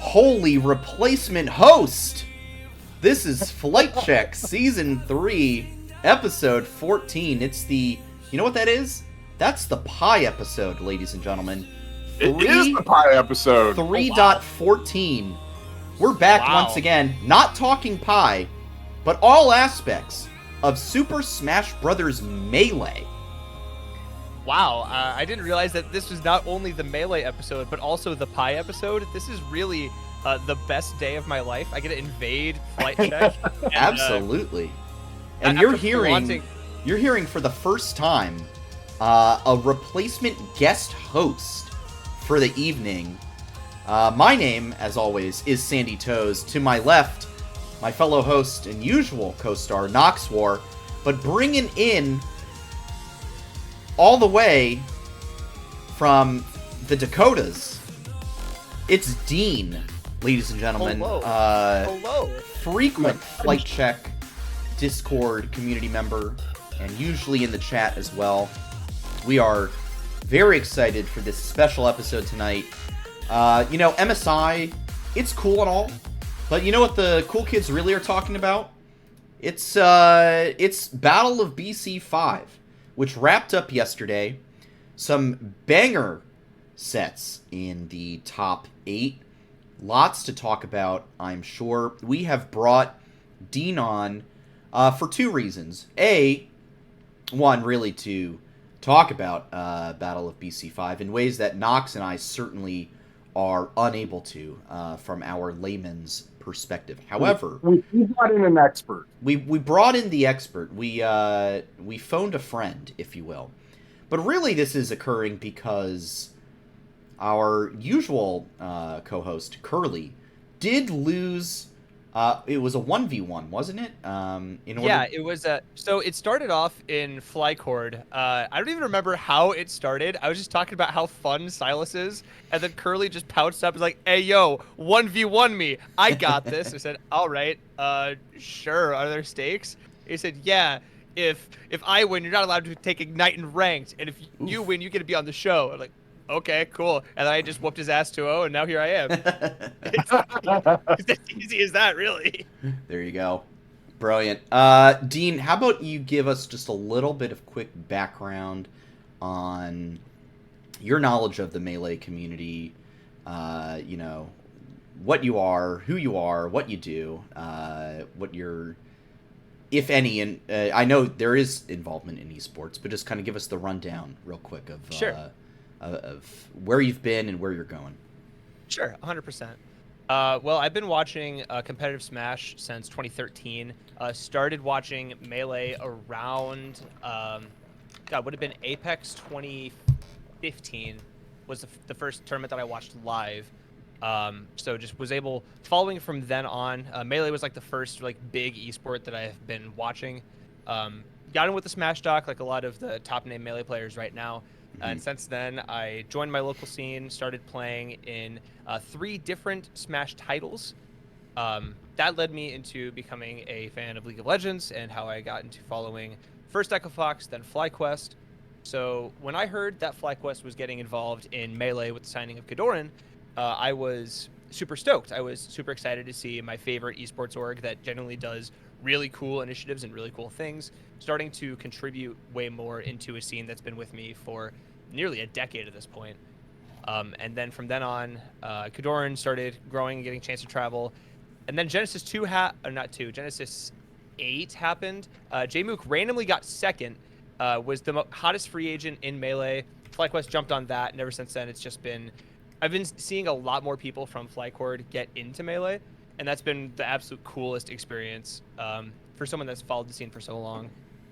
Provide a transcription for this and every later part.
Holy replacement host! This is Flight Check Season 3, Episode 14. It's the... You know what that is? That's the Pi episode, ladies and gentlemen. It is the Pi episode. 3.14. We're back once again, not talking Pi, but all aspects of Super Smash Bros. Melee. Wow, I didn't realize that this was not only the Melee episode, but also the Pi episode. This is really the best day of my life. I get to invade Flight Check. And, absolutely. And you're hearing for the first time a replacement guest host for the evening. My name, as always, is Sandy Toes. To my left, my fellow host and usual co-star, Noxwar, but bringing in all the way from the Dakotas, it's Dean, ladies and gentlemen. Hello. Hello. Frequent Flight Check Discord community member, and usually in the chat as well. We are very excited for this special episode tonight. You know, MSI, it's cool and all, but you know what the cool kids really are talking about? It's Battle of BC5, which wrapped up yesterday. Some banger sets in the top 8. Lots to talk about, I'm sure. We have brought Dean on for 2 reasons. One, really to talk about Battle of BC5 in ways that Nox and I certainly are unable to from our layman's perspective. However, we brought in an expert. We brought in the expert. We phoned a friend, if you will. But really this is occurring because our usual co-host, Curly, did lose. It was a 1v1, wasn't it? Yeah, it was. So it started off in Flycord. I don't even remember how it started. I was just talking about how fun Silas is, and then Curly just pounced up and was like, "Hey, yo, 1v1 me. I got this." I said, "All right, sure. Are there stakes?" He said, "Yeah. If I win, you're not allowed to take Ignite and Ranked, and if you win, you get to be on the show." I'm like, okay, cool. And then I just whooped his ass 2-0, and now here I am. It's as easy as that, really. There you go. Brilliant. Dean, how about you give us just a little bit of quick background on your knowledge of the Melee community, you know, what you are, who you are, what you do, what your, if any, and I know there is involvement in esports, but just kind of give us the rundown real quick of sure. Of where you've been and where you're going. Sure, 100%. Well, I've been watching competitive Smash since 2013. Started watching Melee around, would have been Apex 2015 was the first tournament that I watched live. So just was able, following from then on, Melee was like the first like big esport that I've been watching. Got in with the Smash Doc, like a lot of the top name Melee players right now. And since then, I joined my local scene, started playing in 3 different Smash titles. That led me into becoming a fan of League of Legends and how I got into following first Echo Fox, then FlyQuest. So when I heard that FlyQuest was getting involved in Melee with the signing of KoDoRiN, I was super stoked. I was super excited to see my favorite esports org that genuinely does really cool initiatives and really cool things starting to contribute way more into a scene that's been with me for nearly a decade at this point. And then from then on, KoDoRiN started growing and getting a chance to travel. And then Genesis 2 Genesis 8 happened. Jmook randomly got second, was the hottest free agent in Melee. FlyQuest jumped on that, and ever since then it's just been, I've been seeing a lot more people from FlyQuest get into Melee, and that's been the absolute coolest experience for someone that's followed the scene for so long.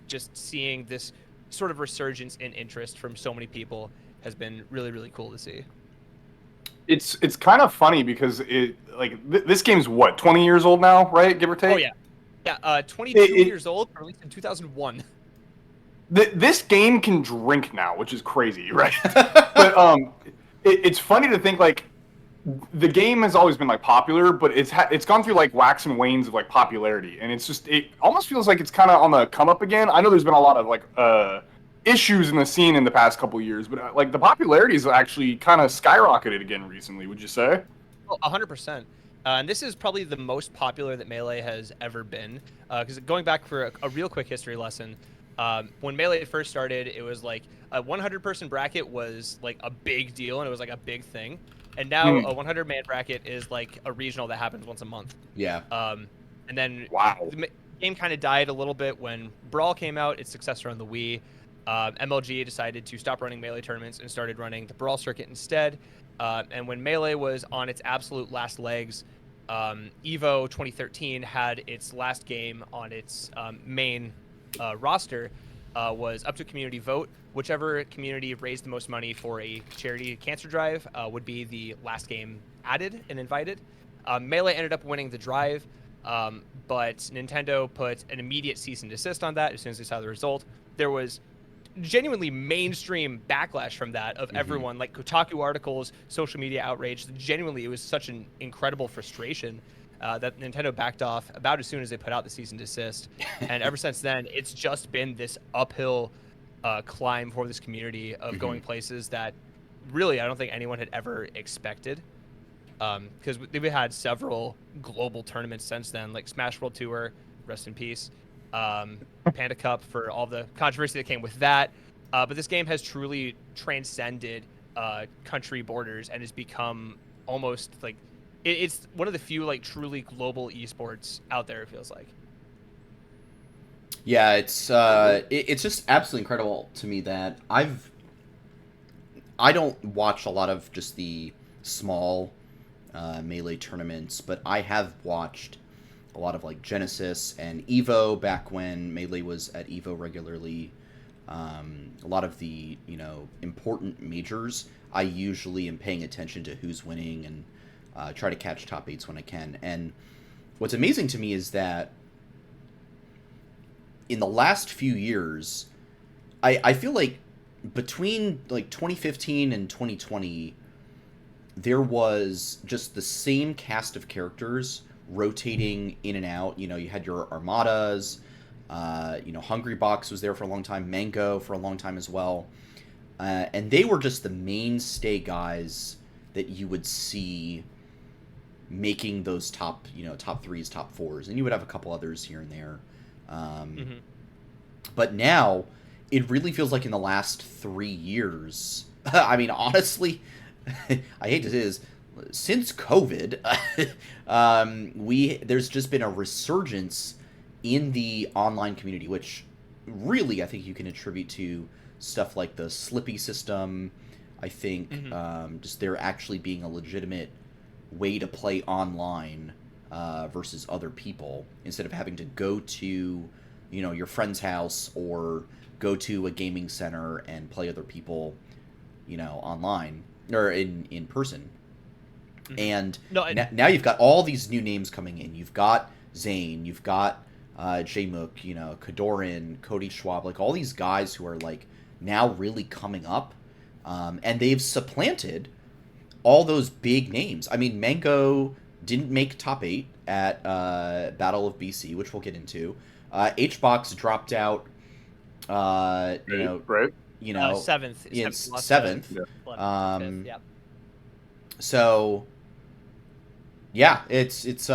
Just seeing this sort of resurgence in interest from so many people has been really, really cool to see. It's kind of funny because this game's what, 20 years old now, right? Give or take. Oh yeah, 22 years old, released in 2001. This game can drink now, which is crazy, right? But it's funny to think like the game has always been like popular, but it's gone through like wax and wanes of like popularity, and it almost feels like it's kind of on the come up again. I know there's been a lot of like issues in the scene in the past couple years, but like the popularity has actually kind of skyrocketed again recently. Would you say? Oh, 100%. And this is probably the most popular that Melee has ever been. Because going back for a real quick history lesson, when Melee first started, it was like a 100-person bracket was like a big deal, and it was like a big thing. And now a 100-man bracket is like a regional that happens once a month. Yeah. And then Wow. the game kind of died a little bit when Brawl came out, its successor on the Wii. MLG decided to stop running Melee tournaments and started running the Brawl circuit instead. And when Melee was on its absolute last legs, EVO 2013 had its last game on its main roster, was up to community vote. Whichever community raised the most money for a charity cancer drive would be the last game added and invited. Melee ended up winning the drive, but Nintendo put an immediate cease and desist on that as soon as they saw the result. There was genuinely mainstream backlash from that of everyone, like Kotaku articles, social media outrage. Genuinely, it was such an incredible frustration that Nintendo backed off about as soon as they put out the cease and desist. And ever since then, it's just been this uphill climb for this community of going places that really I don't think anyone had ever expected. Because we've had several global tournaments since then, like Smash World Tour, rest in peace. Panda Cup for all the controversy that came with that. But this game has truly transcended country borders and has become almost like it's one of the few like truly global esports out there. It feels like. Yeah, it's just absolutely incredible to me that I don't watch a lot of just the small Melee tournaments, but I have watched a lot of like Genesis and Evo back when Melee was at Evo regularly. A lot of the important majors, I usually am paying attention to who's winning and try to catch top 8s when I can. And what's amazing to me is that in the last few years, I feel like between like 2015 and 2020, there was just the same cast of characters rotating in and out. You had your Armadas, Hungry Box was there for a long time, Mango for a long time as well. And they were just the mainstay guys that you would see making those top 3s, top 4s. And you would have a couple others here and there. But now, it really feels like in the last 3 years, I mean, honestly, I hate to say this, since COVID, there's just been a resurgence in the online community, which really I think you can attribute to stuff like the Slippy system. I think just there actually being a legitimate way to play online versus other people instead of having to go to your friend's house or go to a gaming center and play other people online or in person. And now you've got all these new names coming in. You've got Zane, you've got Jmook, KoDoRiN, Cody Schwab, like all these guys who are like now really coming up, and they've supplanted all those big names. I mean, Mango didn't make top 8 at Battle of BC, which we'll get into. HBox dropped out. Right. Seventh. Seventh. Yeah. So, yeah, it's just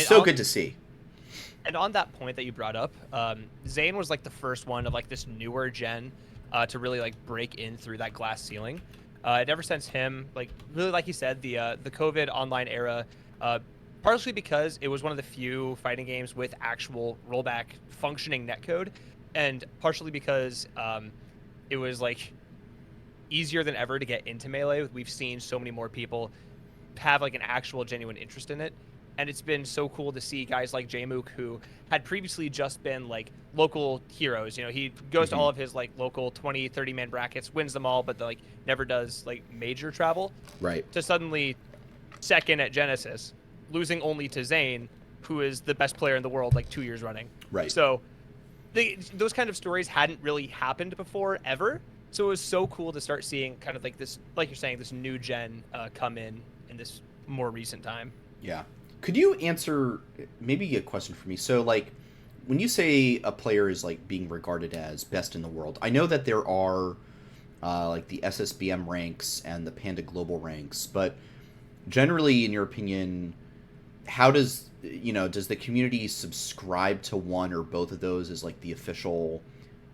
so good to see. And on that point that you brought up, Zane was like the first one of like this newer gen to really like break in through that glass ceiling. And ever since him, like really like you said, the COVID online era, partially because it was one of the few fighting games with actual rollback functioning netcode, and partially because it was like easier than ever to get into Melee. We've seen so many more people have like an actual genuine interest in it, and it's been so cool to see guys like Jmook, who had previously just been like local heroes. He goes to all of his like local 20-30 man brackets, wins them all, but like never does like major travel, right, to suddenly second at Genesis, losing only to Zane, who is the best player in the world like 2 years running. Right. So those kind of stories hadn't really happened before ever. So it was so cool to start seeing kind of like this, like you're saying, this new gen come in this more recent time. Yeah. Could you answer maybe a question for me? So, like, when you say a player is like being regarded as best in the world, I know that there are like the SSBM ranks and the Panda Global ranks. But generally, in your opinion, how does does the community subscribe to one or both of those as like the official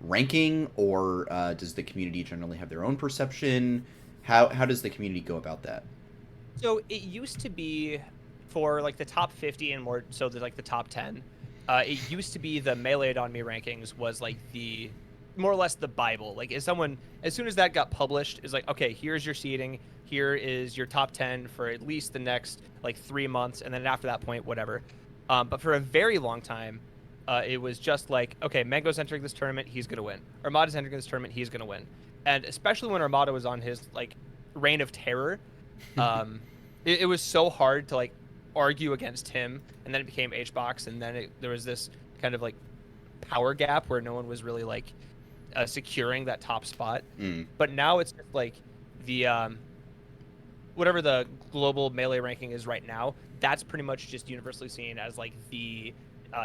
ranking, or does the community generally have their own perception? How does the community go about that? So it used to be for like the top 50 and more so like the top 10. It used to be the Melee.me rankings was like the more or less the Bible. Like as soon as that got published, is like, okay, here's your seeding, here is your top 10 for at least the next like 3 months, and then after that point, whatever. But for a very long time, it was just like, okay, Mango's entering this tournament, he's gonna win. Armada's entering this tournament, he's gonna win. And especially when Armada was on his like reign of terror, it was so hard to like argue against him, and then it became HBox, and then there was this kind of like power gap where no one was really like securing that top spot. But now it's just like the whatever the global Melee ranking is right now, that's pretty much just universally seen as like the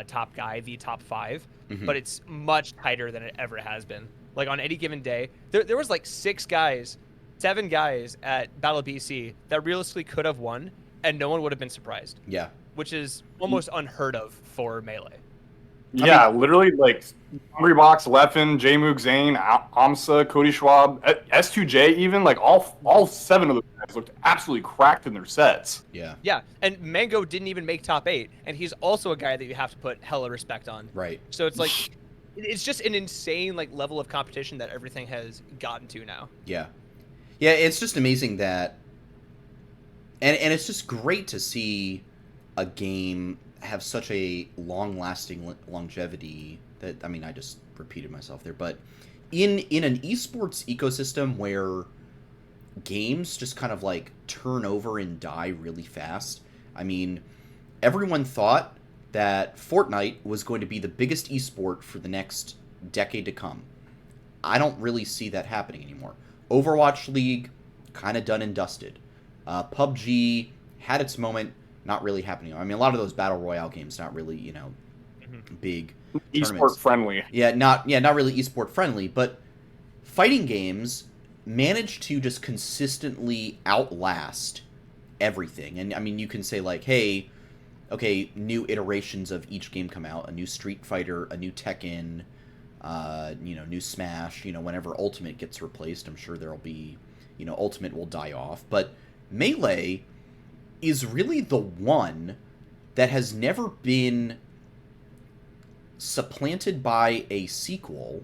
top guy, the top 5. But it's much tighter than it ever has been. Like on any given day, there was like 7 guys at Battle of BC that realistically could have won, and no one would have been surprised. Yeah. Which is almost unheard of for Melee. Yeah, literally, like, Hungrybox, Leffen, Jmook, Zane, aMSa, Cody Schwab, S2J even, like, all 7 of those guys looked absolutely cracked in their sets. Yeah. Yeah, and Mango didn't even make top 8, and he's also a guy that you have to put hella respect on. Right. So it's like, it's just an insane, like, level of competition that everything has gotten to now. Yeah. Yeah, it's just amazing that... And it's just great to see a game have such a long-lasting longevity that, I mean, I just repeated myself there, but in an esports ecosystem where games just kind of like turn over and die really fast, I mean, everyone thought that Fortnite was going to be the biggest esport for the next decade to come. I don't really see that happening anymore. Overwatch League, kind of done and dusted. PUBG had its moment, not really happening. I mean, a lot of those battle royale games, not really, big Esport friendly. Yeah, not really esport friendly, but fighting games manage to just consistently outlast everything. And I mean, you can say like, hey, okay, new iterations of each game come out, a new Street Fighter, a new Tekken, new Smash, whenever Ultimate gets replaced, I'm sure there'll be, Ultimate will die off, but Melee is really the one that has never been supplanted by a sequel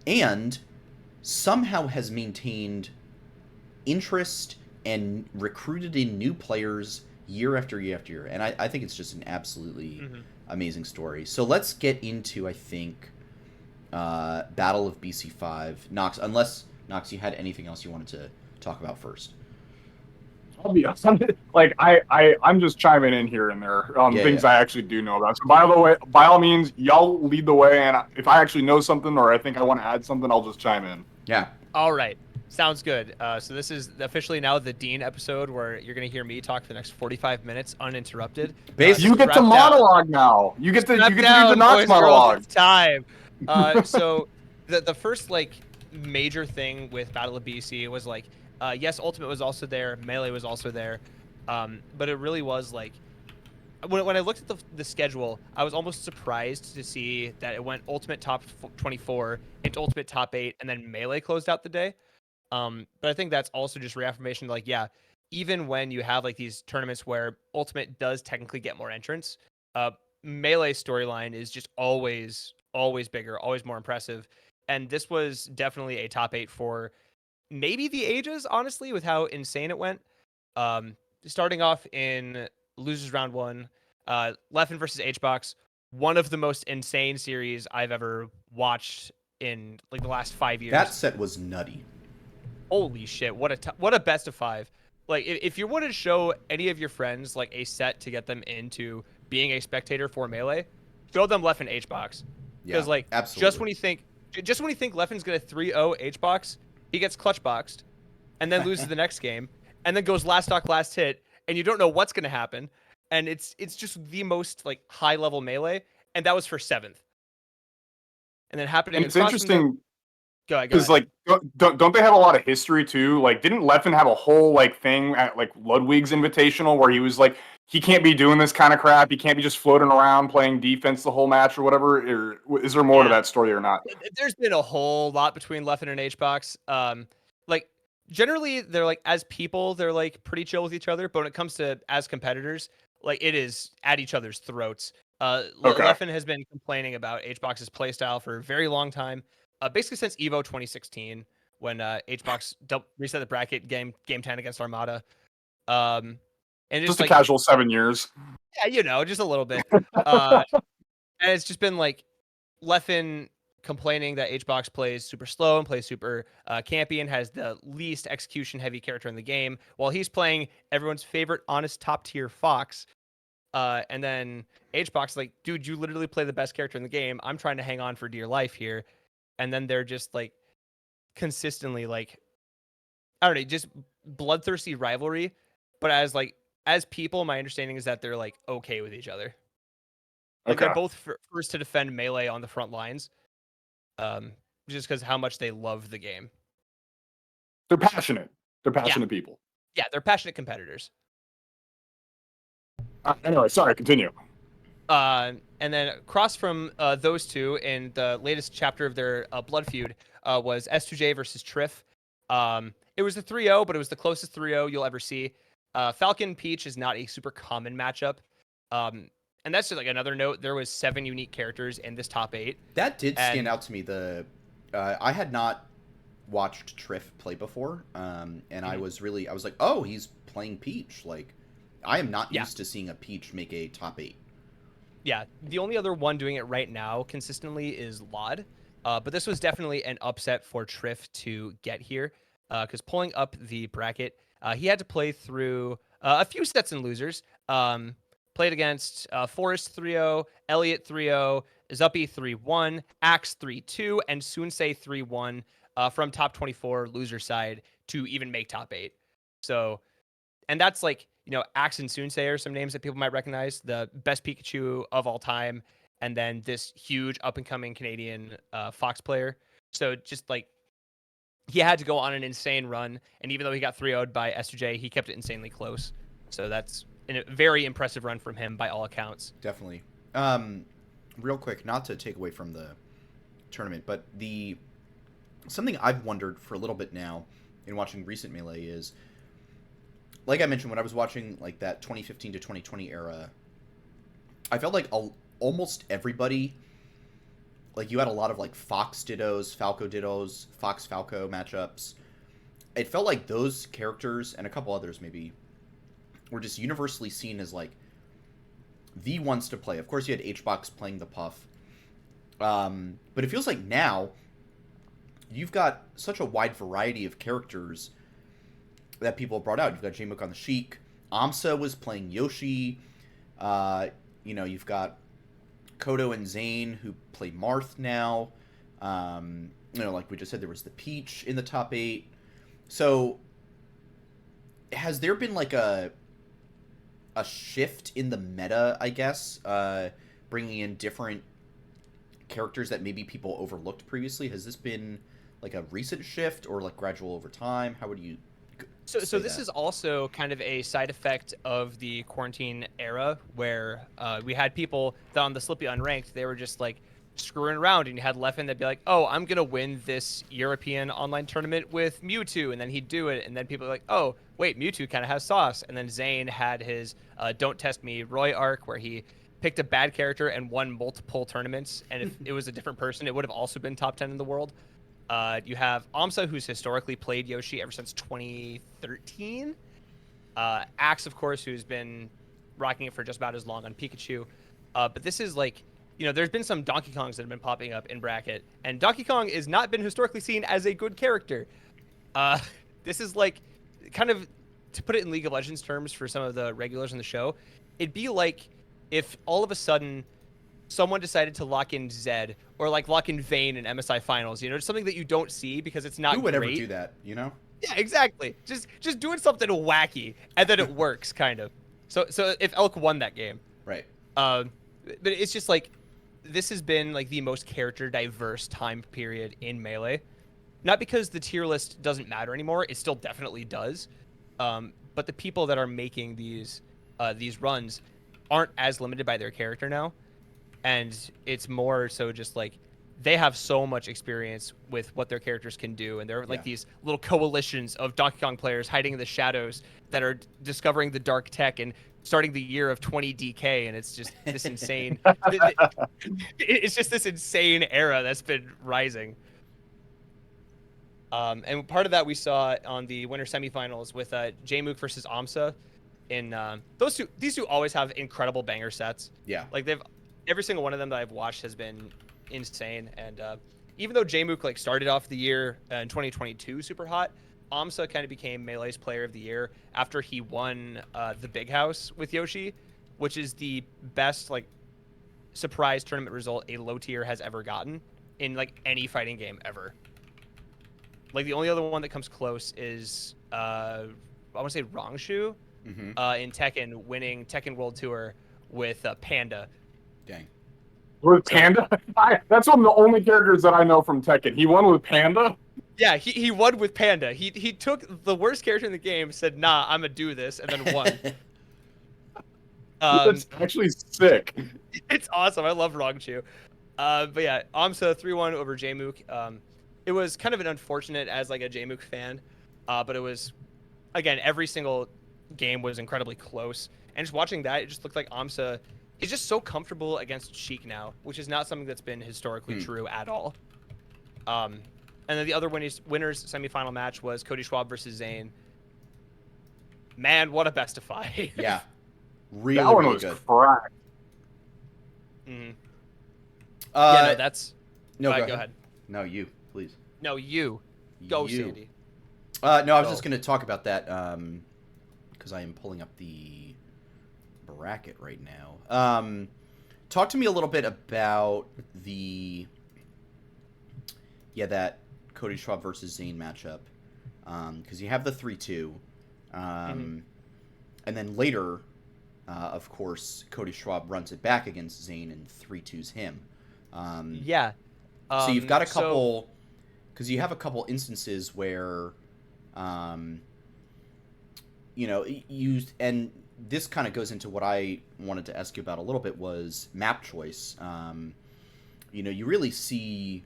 and somehow has maintained interest and recruited in new players year after year after year. And I think it's just an absolutely amazing story. So let's get into, I think, Battle of BC5. Nox, unless, Nox, you had anything else you wanted to talk about first. I'll be honest, like I'm just chiming in here and there on things I actually do know about. So by all means, y'all lead the way, and if I actually know something or I think I want to add something, I'll just chime in. Yeah. All right. Sounds good. So this is officially now the Dean episode where you're going to hear me talk for the next 45 minutes uninterrupted. You get to monologue now. You get to do the Nox monologue. It's time. So the first like major thing with Battle of BC was like, yes, Ultimate was also there, Melee was also there, but it really was like, when I looked at the schedule, I was almost surprised to see that it went Ultimate top 24 into Ultimate top 8, and then Melee closed out the day. But I think that's also just reaffirmation, like, yeah, even when you have like these tournaments where Ultimate does technically get more entrants, Melee storyline is just always bigger, always more impressive. And this was definitely a top 8 for maybe the ages, honestly, with how insane it went. Starting off in losers round 1, Leffen versus HBox, one of the most insane series I've ever watched in like the last 5 years. That set was nutty. Holy shit! What a best of 5. Like if you want to show any of your friends like a set to get them into being a spectator for Melee, show them Leffen HBox. Because like absolutely. just when you think Leffen's gonna 3-0 HBox, he gets clutch boxed, and then loses the next game, and then goes last stock last hit, and you don't know what's gonna happen, and it's just the most like high level Melee, and that was for 7th. And then happening. It's interesting. Go ahead. Because like, don't they have a lot of history too? Like, didn't Leffen have a whole like thing at like Ludwig's Invitational where he was like, he can't be doing this kind of crap. He can't be just floating around playing defense the whole match or whatever. Or is there more to that story or not? There's been a whole lot between Leffen and HBox. Like generally they're like as people they're like pretty chill with each other, but when it comes to as competitors, like it is at each other's throats. Leffen has been complaining about HBox's playstyle for a very long time. Basically since Evo 2016, when HBox reset the bracket game 10 against Armada. And just a casual 7 years. Yeah, just a little bit. And it's just been like Leffen complaining that HBox plays super slow and plays super campy and has the least execution heavy character in the game, while he's playing everyone's favorite honest top tier Fox. And then HBox like, dude, you literally play the best character in the game. I'm trying to hang on for dear life here. And then they're just like consistently like, I don't know, just bloodthirsty rivalry. But as people, my understanding is that they're like okay with each other. Like they're both first to defend Melee on the front lines, just because how much they love the game. They're passionate. They're passionate people. Yeah, they're passionate competitors. Anyway, sorry, continue. And then across from those two in the latest chapter of their blood feud was S2J versus Triff. It was the 3-0, but it was the closest 3-0 you'll ever see. Falcon Peach is not a super common matchup. And that's just like another note. There was 7 unique characters in this top 8. That did stand out to me. I had not watched Triff play before, and I was like, oh, he's playing Peach. Like, I am not used to seeing a Peach make a top 8. Yeah, the only other one doing it right now consistently is Laud. But this was definitely an upset for Triff to get here, because pulling up the bracket, he had to play through a few sets and losers. Played against Forrest 3-0, Elliot 3-0, Zuppy 3-1, Axe 3-2, and Sunsei 3-1 from top 24 loser side to even make top 8. So, and that's like, Axe and Sunsei are some names that people might recognize. The best Pikachu of all time, and then this huge up-and-coming Canadian Fox player. So just like, he had to go on an insane run, and even though he got 3-0'd by S2J, he kept it insanely close. So that's a very impressive run from him by all accounts. Definitely. Real quick, not to take away from the tournament, but something I've wondered for a little bit now in watching recent Melee is, like I mentioned, when I was watching like that 2015 to 2020 era, I felt like almost everybody, like you had a lot of like Fox Dittos, Falco Dittos, Fox Falco matchups. It felt like those characters and a couple others maybe were just universally seen as like the ones to play. Of course, you had HBox playing the Puff, but it feels like now you've got such a wide variety of characters that people have brought out. You've got Jmook on the Sheik. aMSa was playing Yoshi. You've got Kodo and Zane who play Marth now. Like we just said, there was the Peach in the top 8. So has there been like a shift in the meta, I guess, bringing in different characters that maybe people overlooked previously? Has this been like a recent shift or like gradual over time? How would you So this is also kind of a side effect of the quarantine era where we had people that on the Slippy Unranked, they were just like screwing around, and you had Leffen that'd be like, oh, I'm going to win this European online tournament with Mewtwo, and then he'd do it, and then people are like, oh, wait, Mewtwo kind of has sauce. And then Zane had his Don't Test Me Roy arc where he picked a bad character and won multiple tournaments, and if it was a different person, it would have also been top 10 in the world. You have aMSa, who's historically played Yoshi ever since 2013. Axe, of course, who's been rocking it for just about as long on Pikachu. But this is like, there's been some Donkey Kongs that have been popping up in bracket, and Donkey Kong has not been historically seen as a good character. This is like, kind of, to put it in League of Legends terms for some of the regulars in the show, it'd be like if all of a sudden someone decided to lock in Zed or like lock in Vayne in MSI finals, something that you don't see because it's not Who would great. ever do that, Yeah, exactly. Just doing something wacky and then it works kind of. So if Elk won that game. Right. But it's just like, this has been like the most character diverse time period in Melee. Not because the tier list doesn't matter anymore. It still definitely does. But the people that are making these runs aren't as limited by their character now. And it's more so just like they have so much experience with what their characters can do. And they're like these little coalitions of Donkey Kong players hiding in the shadows that are discovering the dark tech and starting the year of 20 DK. And it's just this insane, it's just this insane era that's been rising. And part of that we saw on the winter semifinals with Jmook versus aMSa. In these two always have incredible banger sets. Yeah. Like every single one of them that I've watched has been insane. And even though Jmook like started off the year in 2022 super hot, aMSa kind of became Melee's player of the year after he won the Big House with Yoshi, which is the best like surprise tournament result a low tier has ever gotten in like any fighting game ever. Like the only other one that comes close is I want to say Rongshu in Tekken, winning Tekken World Tour with Panda. Dang. With Panda? That's one of the only characters that I know from Tekken. He won with Panda? Yeah, he won with Panda. He took the worst character in the game, said, nah, I'm going to do this, and then won. That's actually sick. It's awesome. I love Rongshu. But yeah, aMSa 3-1 over Jmook. It was kind of an unfortunate as like a Jmook fan, but it was, again, every single game was incredibly close. And just watching that, it just looked like aMSa is just so comfortable against Sheik now, which is not something that's been historically true at all. And then the other winners semifinal match was Cody Schwab versus Zane. Man, what a best of 5. Yeah. Really, that one really was good. cracked. Mm-hmm. Yeah, no, that's... No, go ahead. No, you, please. No, you. Go, Sandy. No, I was just going to talk about that because I am pulling up the bracket right now. Talk to me a little bit about that Cody Schwab versus Zane matchup. Because you have the 3-2. And then later, of course, Cody Schwab runs it back against Zane and 3-2s him. Yeah. So you've got a couple... Because you have a couple instances where, and this kind of goes into what I wanted to ask you about a little bit was map choice. You really see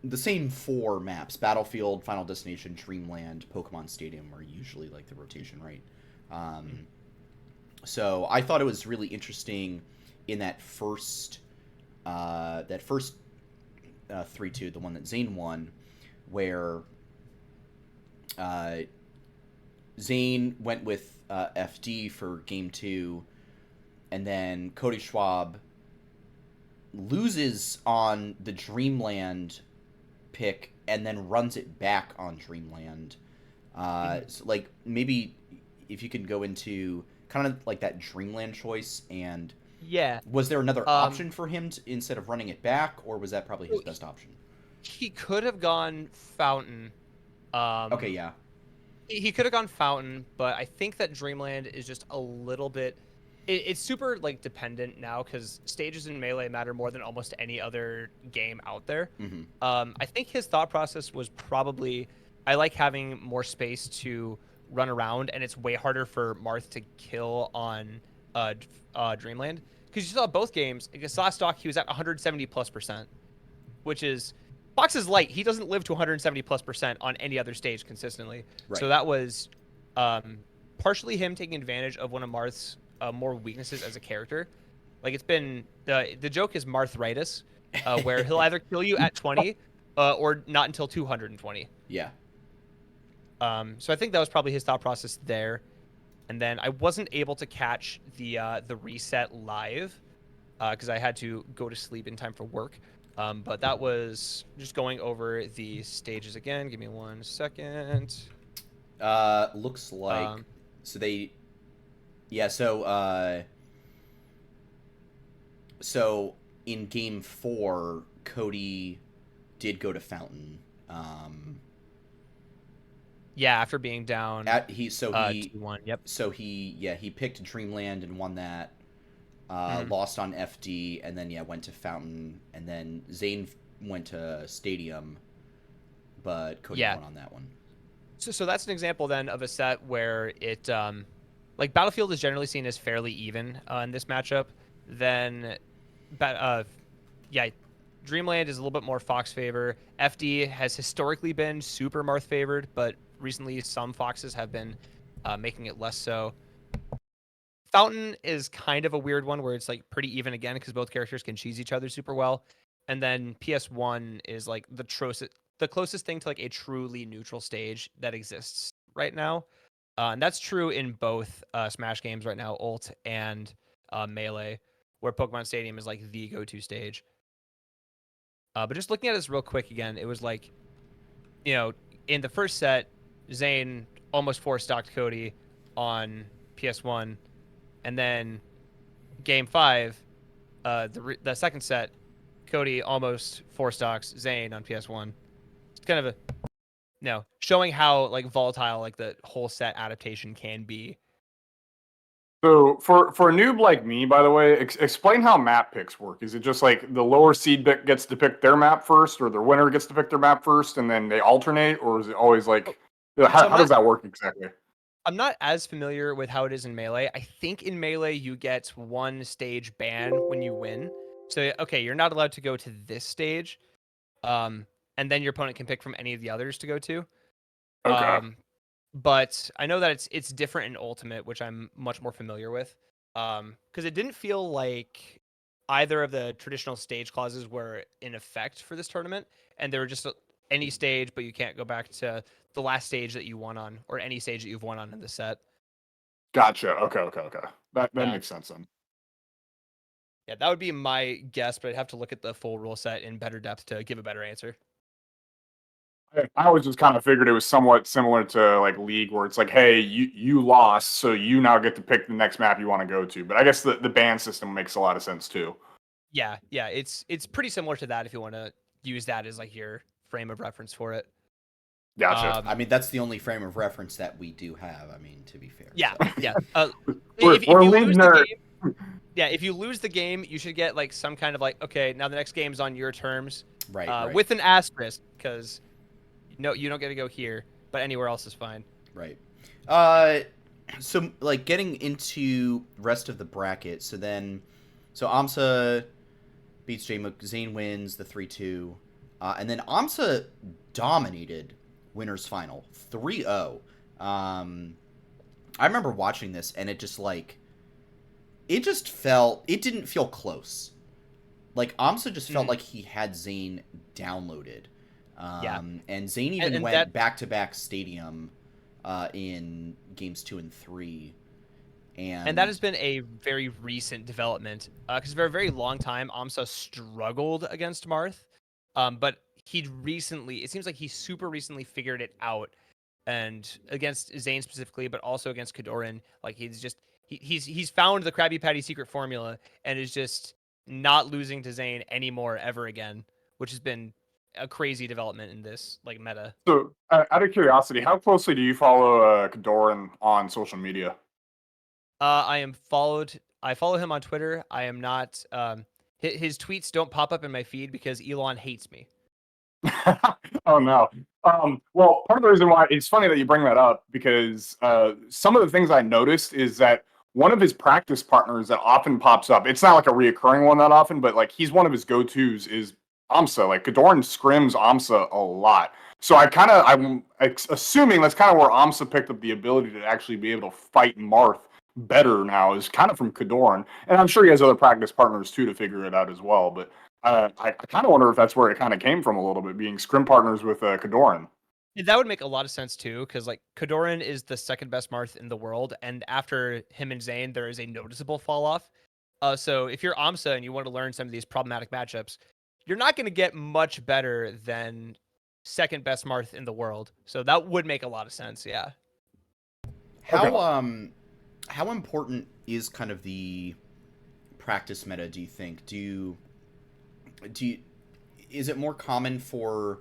the same 4 maps: Battlefield, Final Destination, Dreamland, Pokemon Stadium are usually like the rotation, right? So I thought it was really interesting in that first 3-2, the one that Zane won, where Zane went with FD for game 2, and then Cody Schwab loses on the Dreamland pick and then runs it back on Dreamland. So like maybe if you could go into kind of like that Dreamland choice, and was there another option for him instead of running it back, or was that probably his best option? He could have gone Fountain. Okay, yeah. He could have gone Fountain, but I think that Dreamland is just a little bit... It's super like dependent now because stages in Melee matter more than almost any other game out there. I think his thought process was probably, I like having more space to run around, and it's way harder for Marth to kill on Dreamland. Because you saw both games, against last stock, he was at 170+%, which is... Fox is light. He doesn't live to 170+% on any other stage consistently. Right. So that was partially him taking advantage of one of Marth's more weaknesses as a character. Like, it's been... The joke is Marthritis, where he'll either kill you at 20 or not until 220. Yeah. So I think that was probably his thought process there. And then I wasn't able to catch the reset live because I had to go to sleep in time for work. But that was just going over the stages again. Give me 1 second. Looks like so they, yeah. So in game 4, Cody did go to Fountain. Yeah, after being down. He 2-1. Yep. So he picked Dreamland and won that. Lost on FD, and then went to Fountain, and then Zane went to Stadium, but Cody Yeah. won on that one. So that's an example then of a set where it like Battlefield is generally seen as fairly even in this matchup. Then, yeah, Dreamland is a little bit more Fox favor. FD has historically been super Marth favored, but recently some Foxes have been making it less so. Fountain is kind of a weird one where it's like pretty even again because both characters can cheese each other super well. And then PS1 is like the closest thing to like a truly neutral stage that exists right now. And that's true in both Smash games right now, Ult and Melee, where Pokemon Stadium is like the go-to stage. But just looking at this real quick again, it was like, in the first set, Zane almost four-stocked Cody on PS1. And then game 5, the second set, Cody almost four stocks Zane on PS1. It's kind of showing how like volatile like the whole set adaptation can be. So for a noob like me, by the way, explain how map picks work. Is it just like the lower seed gets to pick their map first, or the winner gets to pick their map first, and then they alternate, or is it always like how does that work exactly? I'm not as familiar with how it is in Melee. I think in Melee you get one stage ban when you win. So okay, you're not allowed to go to this stage, and then your opponent can pick from any of the others to go to. Okay. But I know that it's different in Ultimate, which I'm much more familiar with. Because it didn't feel like either of the traditional stage clauses were in effect for this tournament, and they were just any stage, but you can't go back to the last stage that you won on, or any stage that you've won on in the set. Gotcha. Okay. That Yeah. makes sense then. Yeah, that would be my guess, but I'd have to look at the full rule set in better depth to give a better answer. I always just kind of figured it was somewhat similar to like League, where it's like, hey, you lost, so you now get to pick the next map you want to go to. But I guess the ban system makes a lot of sense too. Yeah, it's pretty similar to that if you want to use that as like your frame of reference for it. Gotcha. I mean, that's the only frame of reference that we do have. I mean, to be fair. Yeah, so. yeah. We're League nerds. If you lose the game, you should get like some kind of like, okay, now the next game's on your terms, Right. with an asterisk, because you don't get to go here, but anywhere else is fine. Right. So like getting into rest of the bracket. So aMSa beats Jmook. Zane wins the 3-2, and then aMSa dominated winners final 3-0. I remember watching this, and it didn't feel close. Like aMSa just felt like he had Zane downloaded. And Zane even went back-to-back stadium in games 2 and 3. And that has been a very recent development, because for a very long time, aMSa struggled against Marth, but it seems like he super recently figured it out, and against Zane specifically, but also against KoDoRiN, like he's found the Krabby Patty secret formula and is just not losing to Zane anymore ever again, which has been a crazy development in this like meta. So, out of curiosity, how closely do you follow KoDoRiN on social media? I follow him on Twitter. I am not. His tweets don't pop up in my feed because Elon hates me. Oh no. Well, part of the reason why it's funny that you bring that up, because some of the things I noticed is that one of his practice partners that often pops up, it's not like a reoccurring one that often, but like he's one of his go-tos is aMSa. Like KoDoRiN scrims aMSa a lot. So I'm assuming that's kind of where aMSa picked up the ability to actually be able to fight Marth better now, is kind of from KoDoRiN. And I'm sure he has other practice partners too to figure it out as well. But I kind of wonder if that's where it kind of came from a little bit, being scrim partners with KoDoRiN. That would make a lot of sense too, because like KoDoRiN is the second best Marth in the world, and after him and Zane, there is a noticeable fall off. So if you're aMSa and you want to learn some of these problematic matchups, you're not going to get much better than second best Marth in the world. So that would make a lot of sense. Yeah. How important is kind of the practice meta, do you think? Is it more common for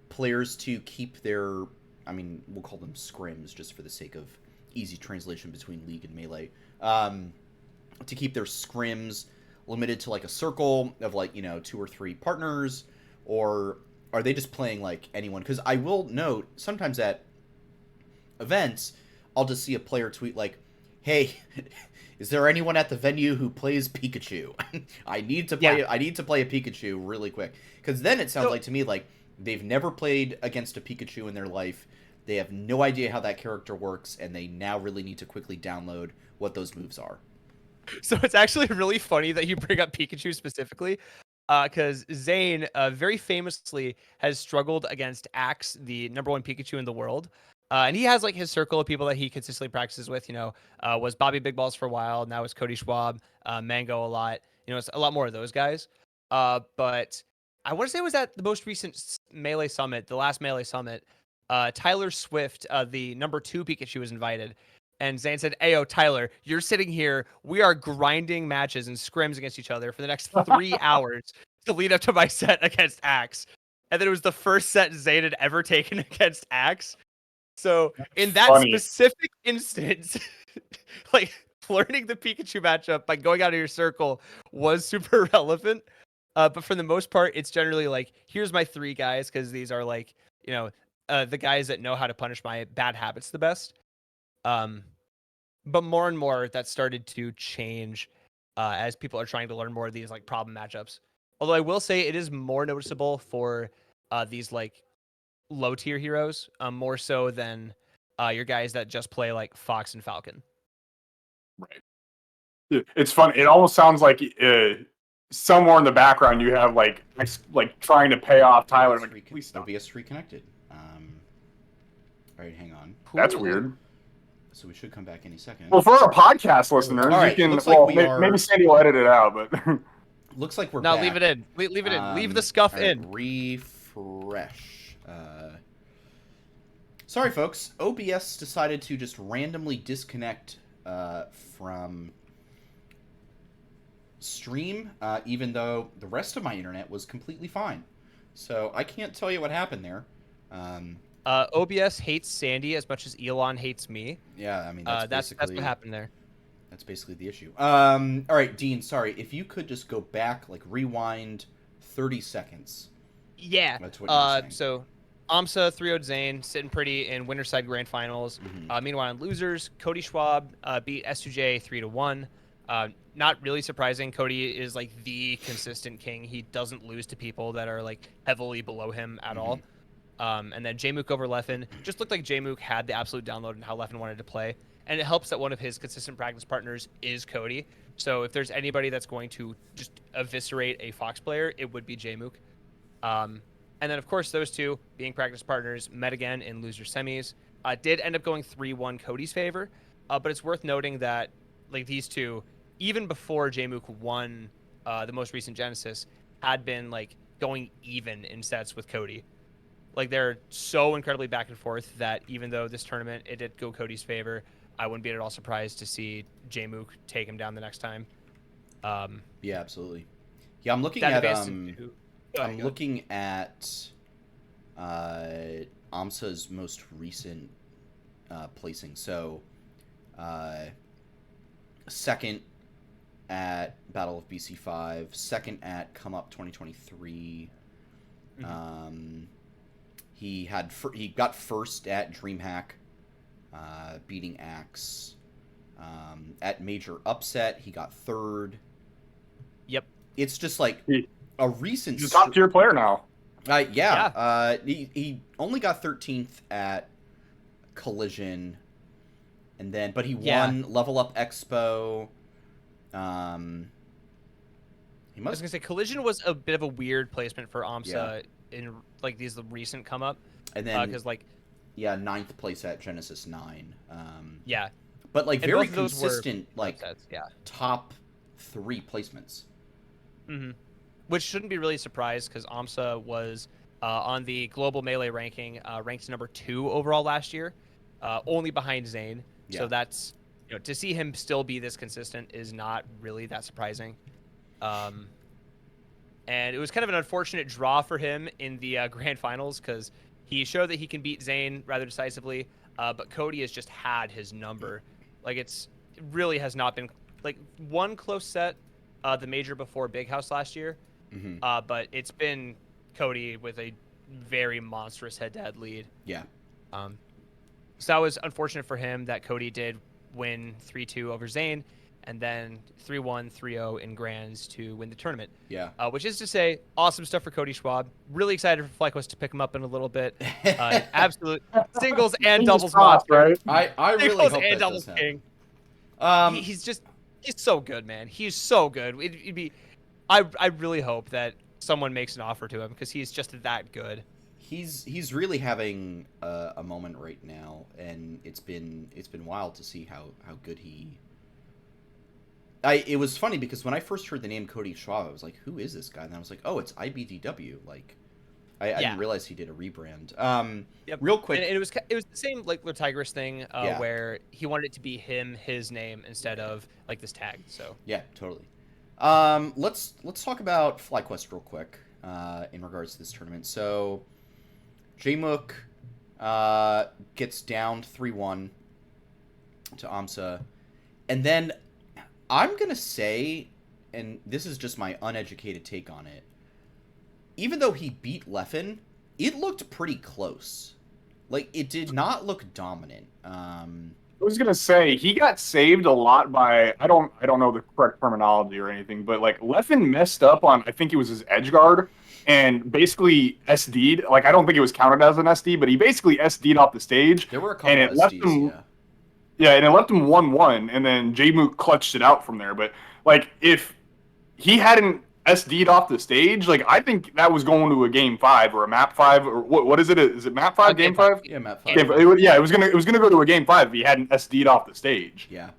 players to keep their, I mean, we'll call them scrims just for the sake of easy translation between League and Melee, to keep their scrims limited to like a circle of like, 2 or 3 partners? Or are they just playing like anyone? Because I will note sometimes at events, I'll just see a player tweet like, "Hey, is there anyone at the venue who plays Pikachu? I need to play. Yeah. I need to play a Pikachu really quick." Because then it sounds So- like to me like they've never played against a Pikachu in their life. They have no idea how that character works, and they now really need to quickly download what those moves are. So it's actually really funny that you bring up Pikachu specifically, because Zane very famously has struggled against Axe, the #1 Pikachu in the world. And he has like his circle of people that he consistently practices with. Was Bobby Big Balls for a while. Now it's Cody Schwab, Mango a lot. It's a lot more of those guys. But I want to say it was at the most recent Melee Summit, the last Melee Summit. Tyler Swift, the #2 Pikachu, was invited. And Zane said, "Ayo, Tyler, you're sitting here. We are grinding matches and scrims against each other for the next 3 hours to lead up to my set against Axe." And then it was the first set Zane had ever taken against Axe. So in that funny. specific instance, like learning the Pikachu matchup by going out of your circle was super relevant. But for the most part, it's generally like, here's my 3 guys, because these are like, the guys that know how to punish my bad habits the best. But more and more that started to change as people are trying to learn more of these like problem matchups. Although I will say it is more noticeable for these like low tier heroes, more so than your guys that just play like Fox and Falcon. Right. It's fun. It almost sounds like somewhere in the background you have like trying to pay off Tyler. Like, please stop. OBS reconnected. All right, hang on. That's weird. So we should come back any second. Well, for our podcast listeners, All right, you can. looks like we are... maybe Sandy will edit it out, but looks like we're no, back. Leave it in. Leave it in. Leave the scuff all right, in. Refresh. Sorry, folks. OBS decided to just randomly disconnect from stream, even though the rest of my internet was completely fine. So I can't tell you what happened there. OBS hates Sandy as much as Elon hates me. Yeah, I mean that's what happened there. That's basically the issue. All right, Dean. Sorry, if you could just go back, like rewind 30 seconds. Yeah. That's what you're saying. So aMSa 3-0'd Zane, sitting pretty in Winterside Grand Finals. Mm-hmm. Meanwhile, in losers, Cody Schwab beat S2J 3-1. Not really surprising. Cody is like the consistent king. He doesn't lose to people that are like heavily below him at all. And then Jmook over Leffen. Just looked like Jmook had the absolute download in how Leffen wanted to play. And it helps that one of his consistent practice partners is Cody. So if there's anybody that's going to just eviscerate a Fox player, it would be Jmook. And then, of course, those two, being practice partners, met again in loser semis. Did end up going 3-1 Cody's favor. But it's worth noting that like these two, even before Jmook won the most recent Genesis, had been like going even in sets with Cody. Like they're so incredibly back and forth that even though this tournament it did go Cody's favor, I wouldn't be at all surprised to see Jmook take him down the next time. Yeah, absolutely. Yeah, I'm looking at looking at aMSa's most recent placing. So, second at Battle of BC5, second at Come Up 2023. He got first at DreamHack, beating Axe. At Major Upset, he got third. Yep. It's just like a recent... He's a top-tier player now. Yeah. He only got 13th at Collision, and then but he won Level Up Expo. I was gonna say Collision was a bit of a weird placement for aMSa in like these recent come up, and then because like 9th place at Genesis 9. But like and very both of those consistent, were like top 3 placements. Which shouldn't be really surprised because aMSa was on the global melee ranking ranked number 2 overall last year, only behind Zane. So that's to see him still be this consistent is not really that surprising. And it was kind of an unfortunate draw for him in the grand finals because he showed that he can beat Zane rather decisively, but Cody has just had his number. Like it really has not been like one close set, the major before Big House last year, but it's been Cody with a very monstrous head-to-head lead. Yeah. So that was unfortunate for him that Cody did win 3-2 over Zane, and then 3-1, 3-0 in grands to win the tournament. Yeah. Which is to say, awesome stuff for Cody Schwab. Really excited for FlyQuest to pick him up in a little bit. Absolute singles and doubles monster. Right? I really Singles hope and that doubles does king. happen. He's so good, man. He's so good. It'd be, I really hope that someone makes an offer to him because he's just that good. He's really having a moment right now, and it's been wild to see how good he. It was funny because when I first heard the name Cody Schwab, I was like, "Who is this guy?" And I was like, "Oh, it's IBDW." Like, I didn't realize he did a rebrand. Yep. Real quick, and it was the same like the Tigris thing, Yeah. where he wanted it to be his name instead of like this tag. So yeah, totally. Let's talk about FlyQuest real quick in regards to this tournament. So, Jmook gets down 3-1 to aMSa, and then I'm gonna say, and this is just my uneducated take on it, even though he beat Leffen, it looked pretty close. Like, it did not look dominant. I was gonna say he got saved a lot by I don't know the correct terminology or anything, but like Leffen messed up on I think it was his edge guard and basically SD'd. Like I don't think it was counted as an SD, but he basically SD'd off the stage. There were a couple and it of left SDs, him, yeah. Yeah, and it left him 1-1, and then Jmook clutched it out from there. But like if he hadn't SD'd off the stage, like I think that was going to a game 5 or a map 5 or what is it? Is it map 5? Game 5? Yeah, map 5. It was gonna go to a game 5 if he hadn't SD'd off the stage. Yeah.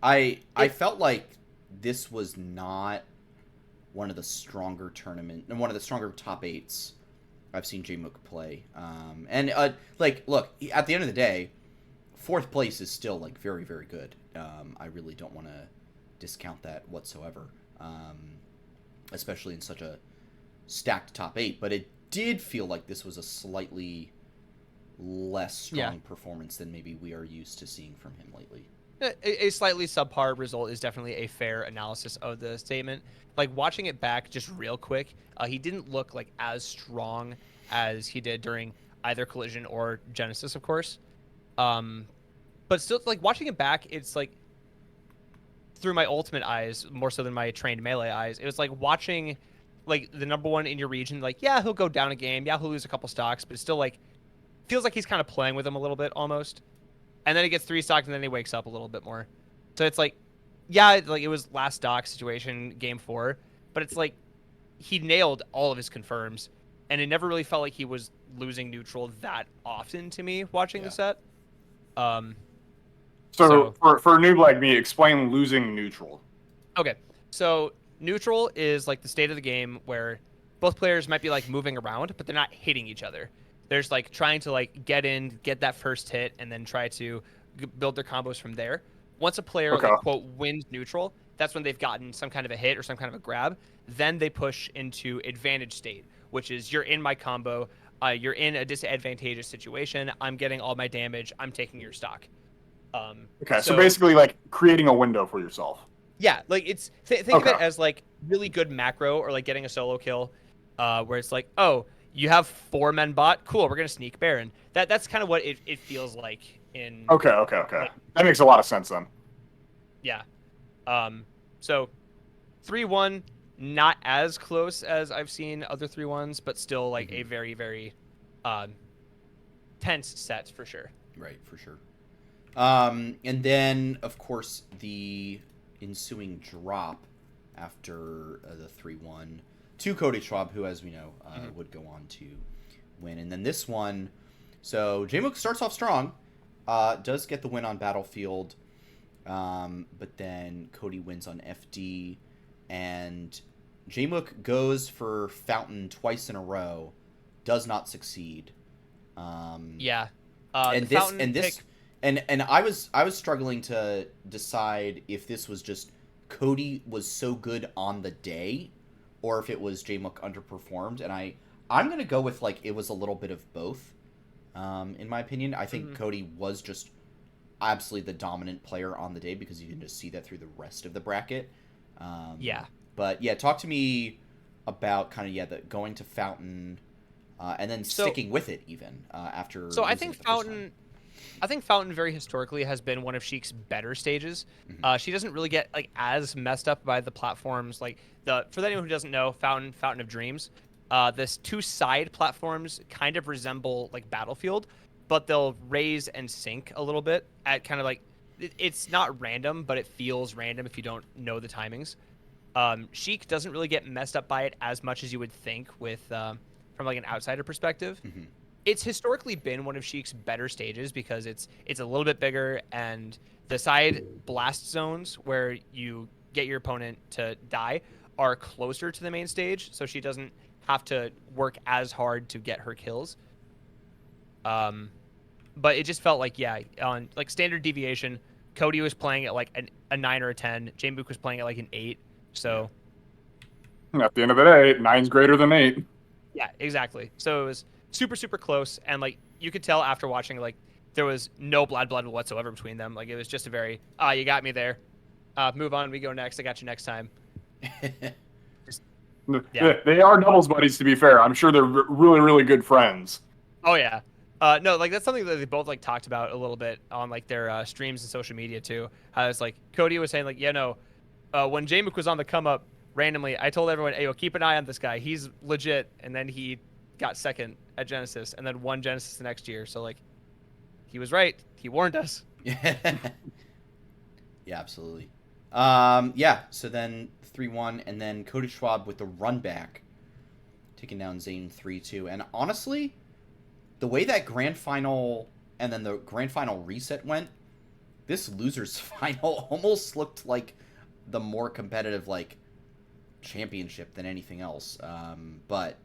I felt like this was not one of the stronger top 8s I've seen Jmook play. Like, look, at the end of the day, 4th place is still like very, very good. I really don't want to discount that whatsoever, especially in such a stacked top 8. But it did feel like this was a slightly less strong performance than maybe we are used to seeing from him lately. A slightly subpar result is definitely a fair analysis of the statement. Like watching it back just real quick, he didn't look like as strong as he did during either Collision or Genesis, of course. But still, like watching it back, it's like through my ultimate eyes more so than my trained melee eyes. It was like watching like the number 1 in your region. Like, yeah, he'll go down a game. Yeah, he'll lose a couple stocks, but it's still like feels like he's kind of playing with him a little bit almost. And then he gets 3 stocks, and then he wakes up a little bit more. So it's like, yeah, like it was last stock situation, game 4, but it's like he nailed all of his confirms, and it never really felt like he was losing neutral that often to me watching the set. So for a noob like me, explain losing neutral. Okay, so neutral is like the state of the game where both players might be like moving around, but they're not hitting each other. There's like trying to like get in, get that first hit, and then try to build their combos from there. Once a player like, quote wins neutral, that's when they've gotten some kind of a hit or some kind of a grab. Then they push into advantage state, which is you're in my combo, you're in a disadvantageous situation. I'm getting all my damage. I'm taking your stock. So basically like creating a window for yourself. Yeah, like it's think of it as like really good macro or like getting a solo kill, where it's like, oh, you have 4 men bot. Cool, we're gonna sneak Baron. That's kind of what it feels like in. Okay. That makes a lot of sense then. Yeah. So 3-1, not as close as I've seen other 3-1s, but still like a very, very tense set for sure. Right, for sure. And then of course the ensuing drop after the 3-1 to Cody Schwab, who, as we know, would go on to win. And then this one, so Jmook starts off strong, does get the win on Battlefield, but then Cody wins on FD, and Jmook goes for Fountain twice in a row, does not succeed. And I was struggling to decide if this was just Cody was so good on the day, or if it was Jmook underperformed, and I'm going to go with, like, it was a little bit of both, in my opinion. I think Cody was just absolutely the dominant player on the day, because you can just see that through the rest of the bracket. But, yeah, talk to me about kind of, the going to Fountain, and then sticking with it even after. So I losing think it the first time. Fountain. I think Fountain very historically has been one of Sheik's better stages. She doesn't really get like as messed up by the platforms. Like for anyone who doesn't know, Fountain of Dreams, this 2 side platforms kind of resemble like Battlefield, but they'll raise and sink a little bit at kind of like it's not random, but it feels random if you don't know the timings. Sheik doesn't really get messed up by it as much as you would think with from like an outsider perspective. It's historically been one of Sheik's better stages because it's a little bit bigger, and the side blast zones where you get your opponent to die are closer to the main stage, so she doesn't have to work as hard to get her kills. But it just felt like, on like standard deviation, Cody was playing at like a 9 or a 10. Jmook was playing at like an 8. So at the end of the day, 9's greater than 8. Yeah, exactly. So it was super, super close, and like you could tell after watching, like there was no blood whatsoever between them. Like it was just a very, you got me there. Move on, we go next. I got you next time. They are doubles buddies, to be fair. I'm sure they're really, really good friends. Oh yeah. No, like that's something that they both like talked about a little bit on like their streams and social media too. How it's like Cody was saying like, when Jmook was on the come up randomly, I told everyone, hey, keep an eye on this guy. He's legit. And then he got second at Genesis and then won Genesis the next year. So like, he was right. He warned us. Yeah, absolutely. So then 3-1, and then Cody Schwab with the run back, taking down Zane 3-2. And honestly, the way that grand final and then the grand final reset went, this losers final almost looked like the more competitive like championship than anything else. But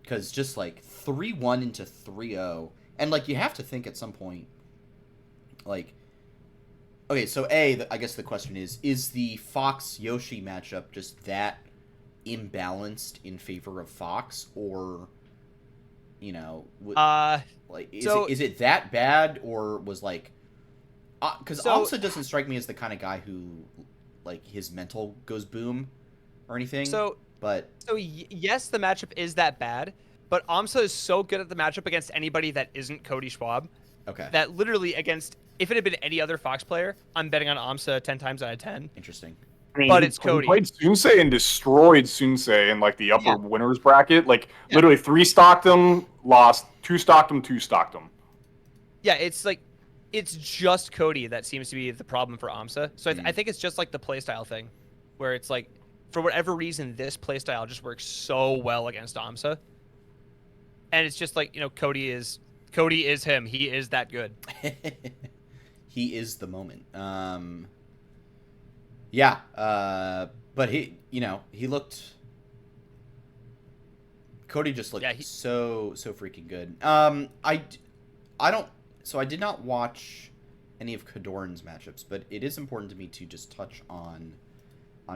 because just like 3-1 into 3-0, and like you have to think at some point, like, okay, so I guess the question is the Fox Yoshi matchup just that imbalanced in favor of Fox, or like is it that bad, or was like because aMSa doesn't strike me as the kind of guy who like his mental goes boom or anything. Yes, the matchup is that bad, but aMSa is so good at the matchup against anybody that isn't Cody Schwab. Okay. That literally if it had been any other Fox player, I'm betting on aMSa 10 times out of 10. Interesting. I mean, but it's Cody. He played Sunsei and destroyed Sunsei in like the upper winners bracket. Like literally 3-stocked him, lost, 2-stocked him, 2-stocked him. Yeah, it's like it's just Cody that seems to be the problem for aMSa. So I think it's just like the playstyle thing, where it's like for whatever reason this playstyle just works so well against aMSa, and it's just like Cody is him. He is that good. He is the moment. But he looked. Cody just looked so freaking good. I did not watch any of KoDoRiN's matchups, but it is important to me to just touch on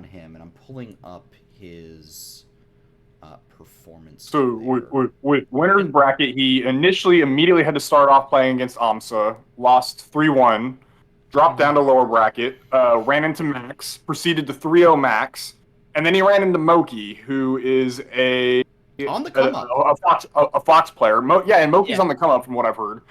him, and I'm pulling up his performance. So with winners bracket, he immediately had to start off playing against aMSa, lost 3-1, dropped down to lower bracket, ran into Max, proceeded to 3-0 Max, and then he ran into Moki, who is on the come up, a Fox player. And Moki's on the come up from what I've heard.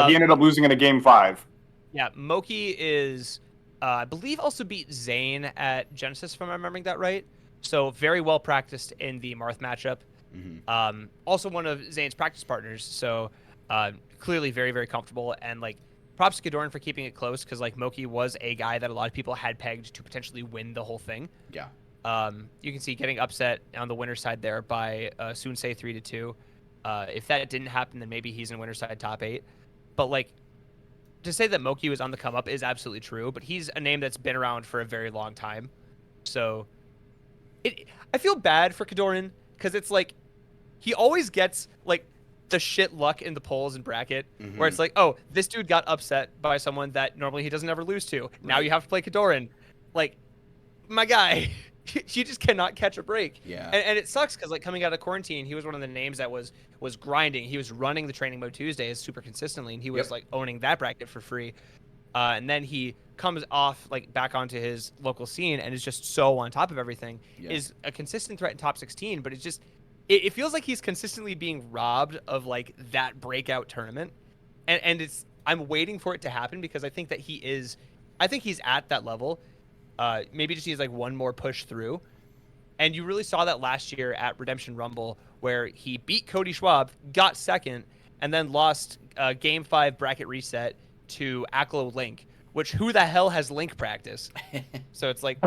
He ended up losing in a game 5. Yeah, Moki is, I believe, also beat Zane at Genesis, if I'm remembering that right. So very well practiced in the Marth matchup. Also one of Zane's practice partners. So clearly very, very comfortable. And like props to KoDoRiN for keeping it close, because like Moki was a guy that a lot of people had pegged to potentially win the whole thing. Yeah. You can see getting upset on the winner's side there by Sunsei 3-2. If that didn't happen, then maybe he's in winner's side top 8. But like to say that Moki was on the come up is absolutely true, but he's a name that's been around for a very long time. So I feel bad for KoDoRiN, because it's like he always gets like the shit luck in the polls and bracket, where it's like, oh, this dude got upset by someone that normally he doesn't ever lose to. Right. Now you have to play KoDoRiN. Like, my guy, you just cannot catch a break. Yeah. And it sucks, because like coming out of quarantine, he was one of the names that was grinding. He was running the Training Mode Tuesdays super consistently, and he was like owning that bracket for free. And then he comes off like back onto his local scene and is just so on top of everything. Is a consistent threat in top 16, but it's just it feels like he's consistently being robbed of like that breakout tournament, and I'm waiting for it to happen because I think he's at that level. Maybe just needs like one more push through. And you really saw that last year at Redemption Rumble, where he beat Cody Schwab, got second, and then lost Game 5 bracket reset to Aklo Link, which who the hell has Link practice? So it's like...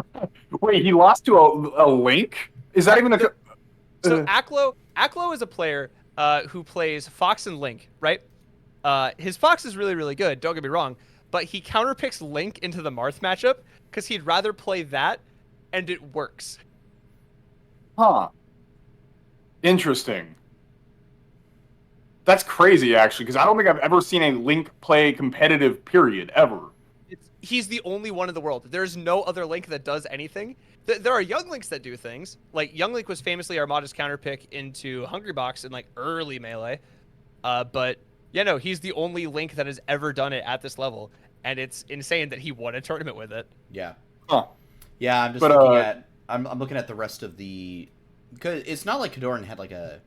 Wait, he lost to a Link? Is that even a... So Aklo is a player who plays Fox and Link, right? His Fox is really, really good, don't get me wrong, but he counterpicks Link into the Marth matchup because he'd rather play that, and it works. Huh. Interesting. That's crazy, actually, because I don't think I've ever seen a Link play competitive, period, ever. He's the only one in the world. There's no other Link that does anything. There are Young Links that do things. Like, Young Link was famously Armada's counterpick into Hungrybox in, like, early Melee. But, yeah, no, he's the only Link that has ever done it at this level. And it's insane that he won a tournament with it. Yeah. Huh. Yeah, I'm just looking at... I'm looking at the rest of the... Because it's not like KoDoRiN had, like, a...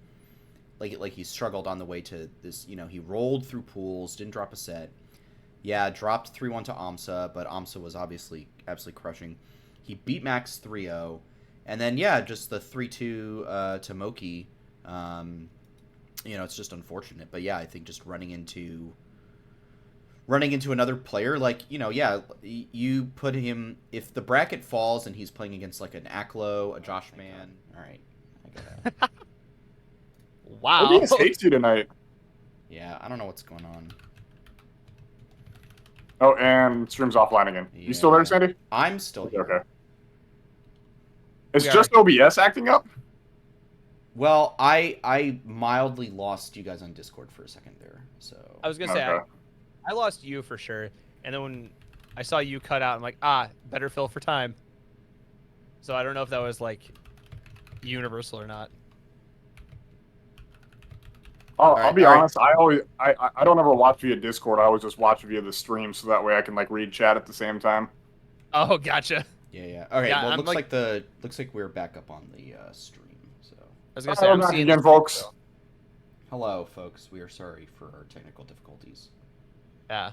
Like he struggled on the way to this, you know, he rolled through pools, didn't drop a set. Yeah, dropped 3-1 to aMSa, but aMSa was obviously absolutely crushing. He beat Max 3-0, and then, yeah, just the 3-2 to Moki. You know, it's just unfortunate. But, yeah, I think just running into another player, like, you know, yeah, you put him... If the bracket falls and he's playing against, like, an Aklo, a Josh Man... All right, I got that. Wow. Maybe he hates you tonight. Yeah, I don't know what's going on. Oh, and stream's offline again. Yeah. You still there, Sandy? I'm still here. Okay. It's just OBS acting up? Well, I mildly lost you guys on Discord for a second there, so... I was going to say, I lost you for sure. And then when I saw you cut out, I'm like, better fill for time. So I don't know if that was, like, universal or not. I'll be honest. I don't ever watch via Discord. I always just watch via the stream, so that way I can like read chat at the same time. Oh, gotcha. Yeah. Okay. Yeah, well, I'm looks like we're back up on the stream. So I was gonna say, I'm seeing again, folks. Hello, folks. We are sorry for our technical difficulties. Yeah.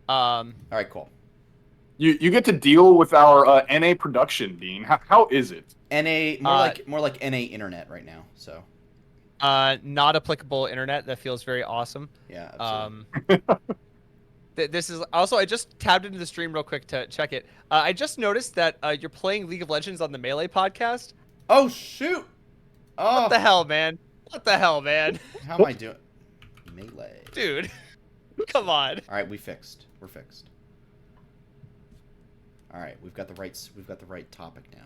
All right. Cool. You get to deal with our NA production, Dean. How is it? NA more like NA internet right now. So. Not applicable internet. That feels very awesome. Yeah. Absolutely. This is also, I just tabbed into the stream real quick to check it. I just noticed that you're playing League of Legends on the Melee podcast. Oh shoot! Oh. What the hell, man? What the hell, man? How am I doing? Melee. Dude, come on. All right, we're fixed. All right, we've got the right topic now.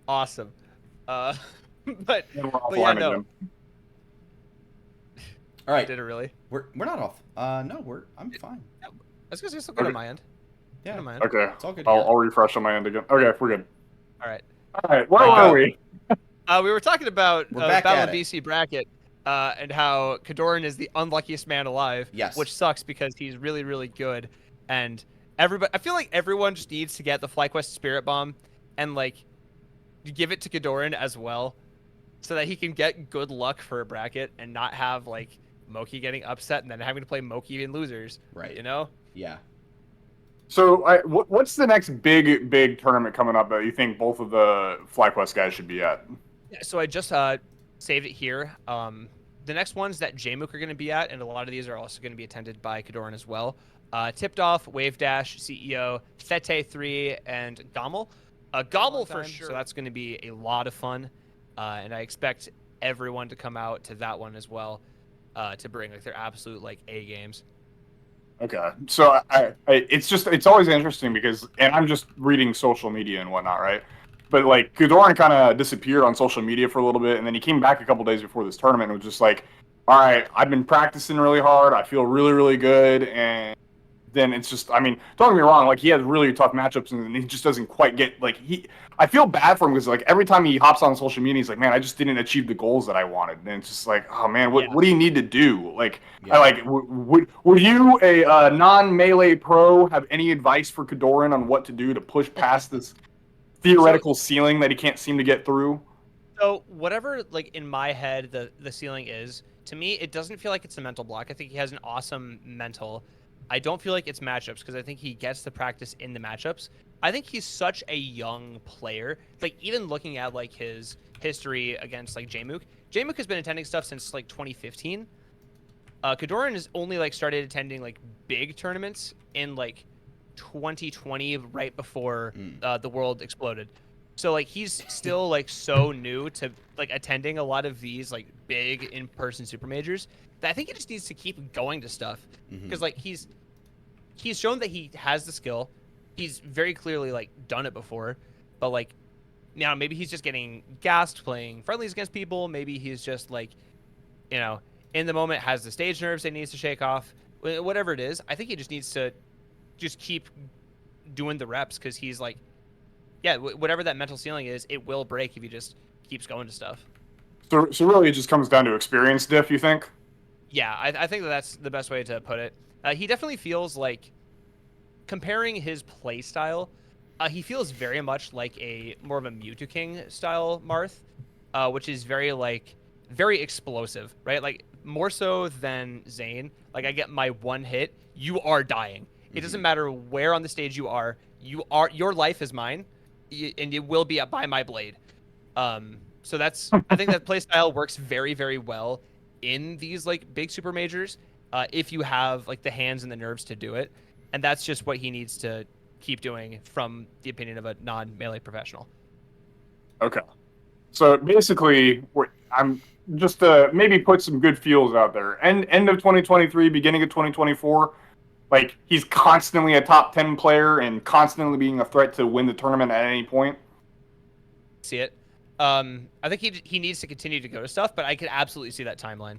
Awesome. But yeah, no. Again. All right. Did it really? We're not off. No, I'm fine. I was gonna say it's good on my end. Yeah. My end. Okay. It's all good. I'll refresh on my end again. Okay, we're good. All right. Where were we? We were talking about back Battle at of it. BC bracket and how KoDoRiN is the unluckiest man alive. Yes. Which sucks because he's really, really good, and everybody. I feel like everyone just needs to get the FlyQuest Spirit Bomb and like give it to KoDoRiN as well, so that he can get good luck for a bracket and not have like Moki getting upset and then having to play Moki in losers. Right. You know? Yeah. So, what's the next big tournament coming up that you think both of the FlyQuest guys should be at? Yeah, so I just saved it here. The next ones that Jmook are going to be at, and a lot of these are also going to be attended by KoDoRiN as well. Tipped Off, Wave Dash, CEO, Thete3, and Gommel. Gommel for sure. So that's going to be a lot of fun. And I expect everyone to come out to that one as well, to bring like their absolute like A games. Okay, so it's always interesting because, and I'm just reading social media and whatnot, right? But like KoDoRiN kind of disappeared on social media for a little bit, and then he came back a couple days before this tournament and was just like, "All right, I've been practicing really hard. I feel really, really good." And then it's just, I mean, don't get me wrong, like he has really tough matchups and he just doesn't quite get like I feel bad for him because like every time he hops on social media, he's like, "Man, I just didn't achieve the goals that I wanted." And it's just like, "Oh man, what do you need to do?" Like, would you, a non-melee pro, have any advice for KoDoRiN on what to do to push past this theoretical ceiling that he can't seem to get through? So whatever, like in my head, the ceiling is, to me, it doesn't feel like it's a mental block. I think he has an awesome mental. I don't feel like it's matchups because I think he gets the practice in the matchups. I think he's such a young player. Like even looking at like his history against like Jmook, Jmook has been attending stuff since like 2015. KoDoRiN has only like started attending like big tournaments in like 2020, right before the world exploded. So like he's still like so new to like attending a lot of these like big in-person super majors that I think he just needs to keep going to stuff because like he's shown that he has the skill. He's very clearly like done it before, but like now maybe he's just getting gassed playing friendlies against people. Maybe he's just like, you know, in the moment has the stage nerves that he needs to shake off. Whatever it is, I think he just needs to just keep doing the reps because he's like, yeah, whatever that mental ceiling is, it will break if he just keeps going to stuff. So really, it just comes down to experience diff, you think? Yeah, I think that's the best way to put it. He definitely feels like, comparing his play style, he feels very much like a more of a Mewtwo King style Marth, which is very explosive, right? Like more so than Zane. Like I get my one hit, you are dying. It doesn't matter where on the stage you are. Your life is mine, and it will be by my blade. So that's I think that play style works very very well in these like big super majors, if you have like the hands and the nerves to do it, and that's just what he needs to keep doing from the opinion of a non-melee professional. Okay. So basically, I'm just maybe put some good feels out there. End of 2023, beginning of 2024, like he's constantly a top 10 player and constantly being a threat to win the tournament at any point. See it. I think he needs to continue to go to stuff, but I could absolutely see that timeline.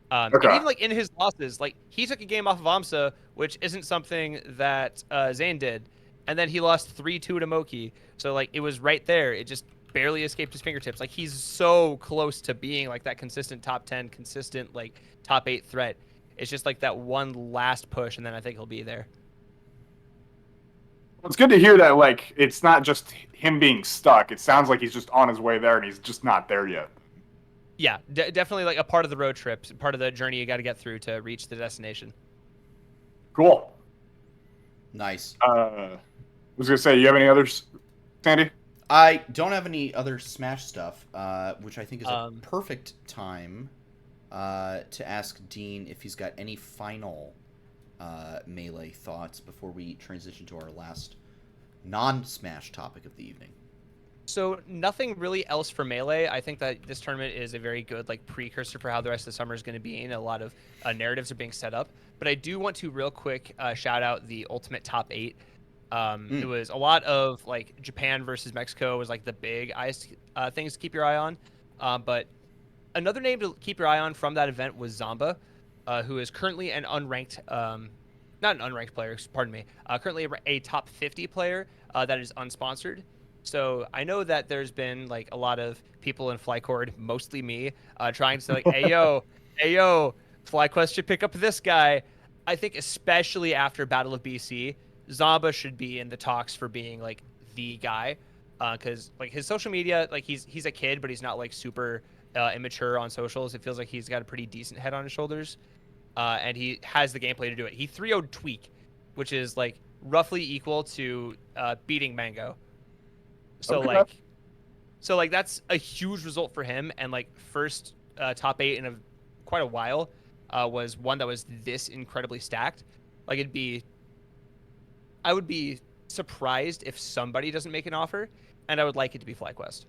And Okay. even like in his losses, like he took a game off of aMSa, which isn't something that Zane did, and then he lost 3-2 to Moki. So like it was right there. It just barely escaped his fingertips. Like he's so close to being like that consistent top 10, consistent like top 8 threat. It's just like that one last push, and then I think he'll be there. It's good to hear that like it's not just him being stuck. It sounds like he's just on his way there and he's just not there yet. Yeah, definitely like a part of the road trip, part of the journey you got to get through to reach the destination. Cool. Nice. I was gonna say, you have any others, Sandy? I don't have any other Smash stuff, which I think is a perfect time to ask Dean if he's got any final Melee thoughts before we transition to our last non-Smash topic of the evening. So nothing really else for Melee. I think that this tournament is a very good like precursor for how the rest of the summer is going to be, and a lot of narratives are being set up. But I do want to real quick shout out the Ultimate Top 8. It was a lot of like Japan versus Mexico was like the big things to keep your eye on. But another name to keep your eye on from that event was Zomba, who is currently an unranked, not an unranked player, pardon me, currently a top 50 player that is unsponsored. So I know that there's been like a lot of people in FlyCord, mostly me, trying to say like, hey yo, FlyQuest should pick up this guy. I think especially after Battle of BC, Zomba should be in the talks for being like the guy, because like his social media, like he's a kid, but he's not like super immature on socials. It feels like he's got a pretty decent head on his shoulders, and he has the gameplay to do it. He 3-0'd Tweak, which is like roughly equal to beating Mango. So Okay. like that's a huge result for him, and like first top 8 in quite a while was one that was this incredibly stacked. Like I would be surprised if somebody doesn't make an offer, and I would like it to be FlyQuest.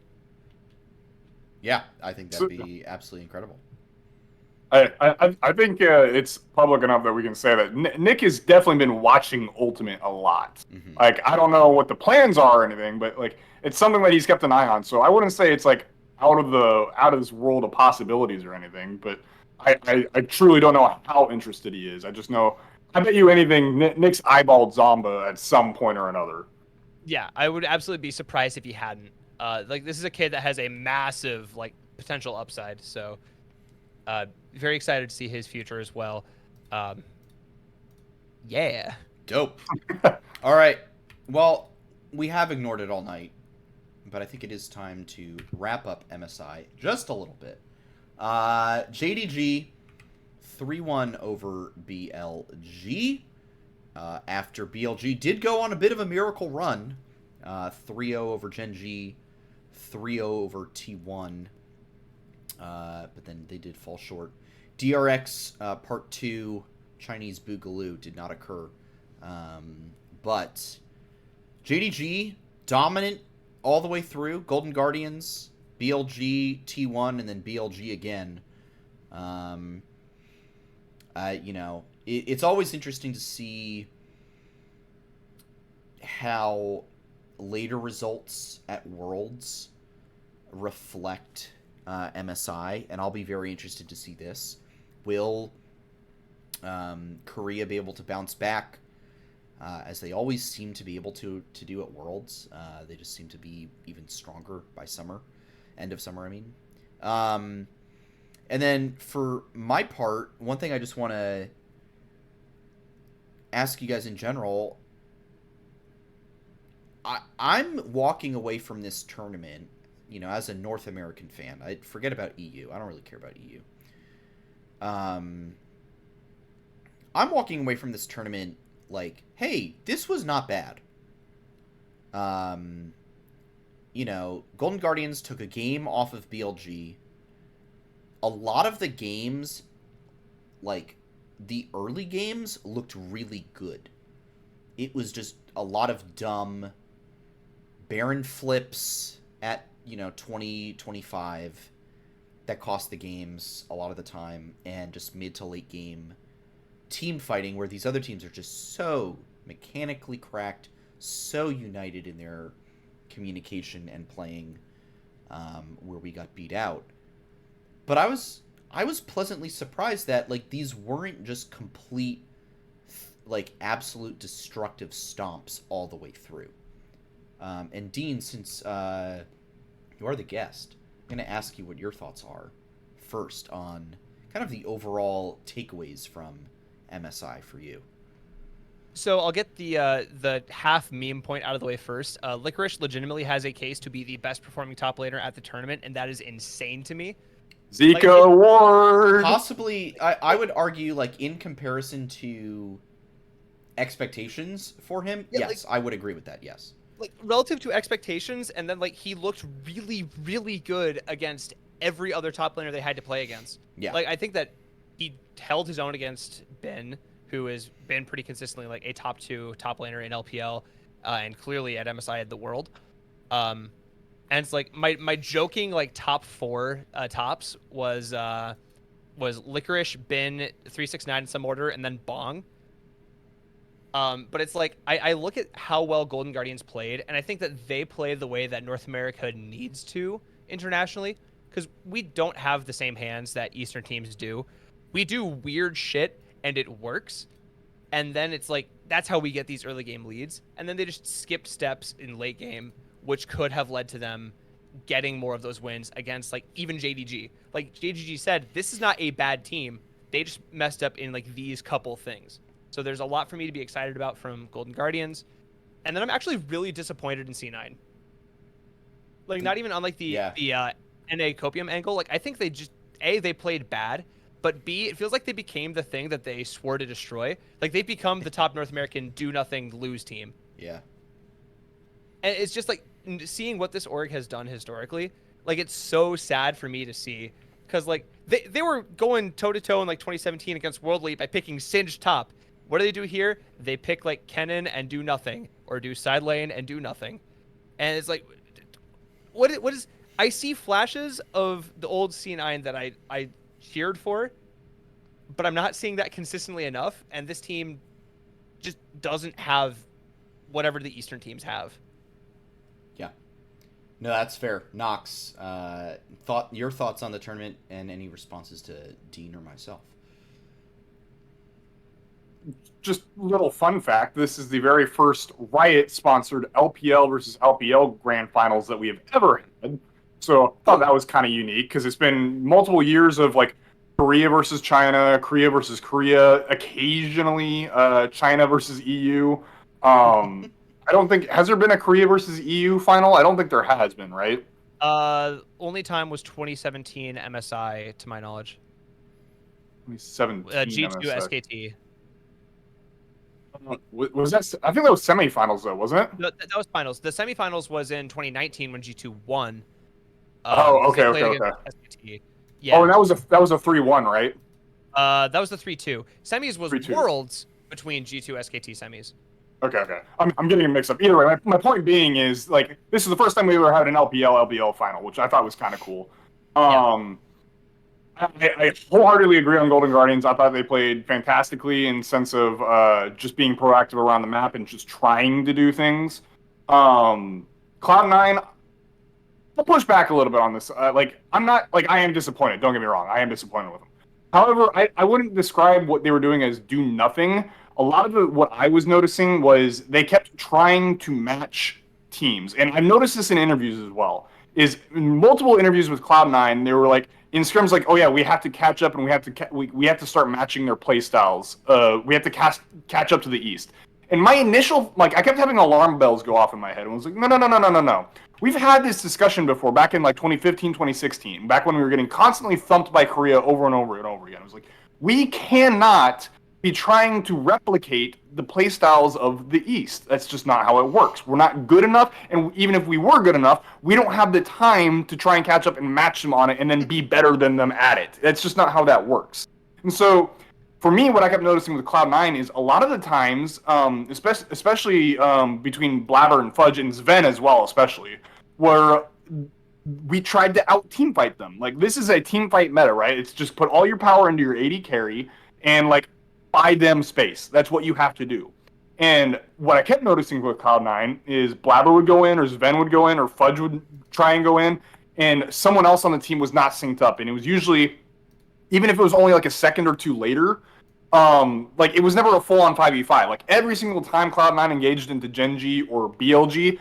Yeah, I think that'd be absolutely incredible. I think it's public enough that we can say that Nick has definitely been watching Ultimate a lot. Like I don't know what the plans are or anything, but like it's something that he's kept an eye on. So I wouldn't say it's like out of this world of possibilities or anything. But I truly don't know how interested he is. I just know I bet you anything Nick's eyeballed Zomba at some point or another. Yeah, I would absolutely be surprised if he hadn't. Like this is a kid that has a massive like potential upside. So. Very excited to see his future as well. Yeah. Dope. All right. Well, we have ignored it all night. but I think it is time to wrap up MSI just a little bit. JDG 3-1 over BLG. After BLG did go on a bit of a miracle run. 3-0 over Gen G, 3-0 over T1. But then they did fall short. DRX Part 2 Chinese Boogaloo did not occur. But JDG dominant all the way through. Golden Guardians, BLG, T1, and then BLG again. It's always interesting to see how later results at Worlds reflect MSI, and I'll be very interested to see this. Will Korea be able to bounce back, as they always seem to be able to do at Worlds? They just seem to be even stronger by summer, end of summer, I mean. And then for my part, one thing I just want to ask you guys in general, I'm walking away from this tournament, as a North American fan. I forget about EU. I don't really care about EU. I'm walking away from this tournament like, hey, this was not bad. Golden Guardians took a game off of BLG. A lot of the games, like the early games, looked really good. It was just a lot of dumb Baron flips at 20-25 that cost the games a lot of the time, and just mid to late game team fighting where these other teams are just so mechanically cracked, so united in their communication and playing, where we got beat out. But I was pleasantly surprised that these weren't just complete absolute destructive stomps all the way through. And Dean, since you are the guest, I'm going to ask you what your thoughts are first on kind of the overall takeaways from MSI for you. So I'll get the half meme point out of the way first. Licorice legitimately has a case to be the best performing top laner at the tournament, and that is insane to me. Zika Award! Possibly, I would argue, in comparison to expectations for him, yes, I would agree with that, yes. Relative to expectations, and then, he looked really, really good against every other top laner they had to play against. Yeah. I think that he held his own against Ben, who has been pretty consistently, a top 2 top laner in LPL, and clearly at MSI at the World. And it's my joking top 4 tops was Licorice, Bin, 369 in some order, and then Bong. But it's I look at how well Golden Guardians played, and I think that they play the way that North America needs to internationally, because we don't have the same hands that Eastern teams do. We do weird shit, and it works. And then it's that's how we get these early game leads. And then they just skipped steps in late game, which could have led to them getting more of those wins against even JDG. JDG said, this is not a bad team. They just messed up in these couple things. So there's a lot for me to be excited about from Golden Guardians. And then I'm actually really disappointed in C9. Not even on the NA Copium angle. I think they just, A, they played bad, but B, it feels like they became the thing that they swore to destroy. They've become the top North American do nothing lose team. Yeah. And it's just seeing what this org has done historically, it's so sad for me to see, because they were going toe to toe in 2017 against World League by picking Singed top. What do they do here? They pick Kennen and do nothing, or do side lane and do nothing. And it's what is? I see flashes of the old C9 that I cheered for, but I'm not seeing that consistently enough. And this team just doesn't have whatever the Eastern teams have. Yeah. No, that's fair. Nox, your thoughts on the tournament and any responses to Dean or myself? Just a little fun fact, this is the very first Riot-sponsored LPL versus LPL Grand Finals that we have ever had. So I thought that was kind of unique, because it's been multiple years of Korea versus China, Korea versus Korea, occasionally China versus EU. I I don't think has there been a Korea versus EU final. I don't think there has been, right? Only time was 2017 MSI to my knowledge. 2017 G2 MSI. SKT. Was that? I think that was semifinals though, wasn't it? No, that was finals. The semifinals was in 2019 when G2 won. Oh, 'cause they okay, played okay, against okay. SKT. Yeah. Oh, and that was a 3-1, right? That was the 3-2. Semis was 3-2. Worlds between G2 SKT semis. Okay, okay. I'm getting it mixed up. Either way, my point being is like this is the first time we ever had an LBL final, which I thought was kind of cool. I wholeheartally agree on Golden Guardians. I thought they played fantastically in sense of just being proactive around the map and just trying to do things. Cloud9, I'll push back a little bit on this. I'm not like I am disappointed. Don't get me wrong. I am disappointed with them. However, I wouldn't describe what they were doing as do nothing. A lot of what I was noticing was they kept trying to match teams, and I've noticed this in interviews as well. Is in multiple interviews with Cloud9, they were like in scrims like, oh yeah, we have to catch up and we have to start matching their play styles. We have to catch up to the East. And my initial I kept having alarm bells go off in my head and was like, no. We've had this discussion before back in 2015, 2016, back when we were getting constantly thumped by Korea over and over and over again. It was like, we cannot be trying to replicate the playstyles of the East. That's just not how it works. We're not good enough, and even if we were good enough, we don't have the time to try and catch up and match them on it and then be better than them at it. That's just not how that works. And so, for me, what I kept noticing with Cloud9 is a lot of the times, especially between Blabber and Fudge and Sven as well, especially, where we tried to out-team fight them. Like, this is a team fight meta, right? It's just put all your power into your AD carry and, buy them space. That's what you have to do. And what I kept noticing with Cloud9 is Blabber would go in, or Sven would go in, or Fudge would try and go in, and someone else on the team was not synced up. And it was usually, even if it was only a second or two later, it was never a full-on 5v5. Every single time Cloud9 engaged into Gen.G or BLG,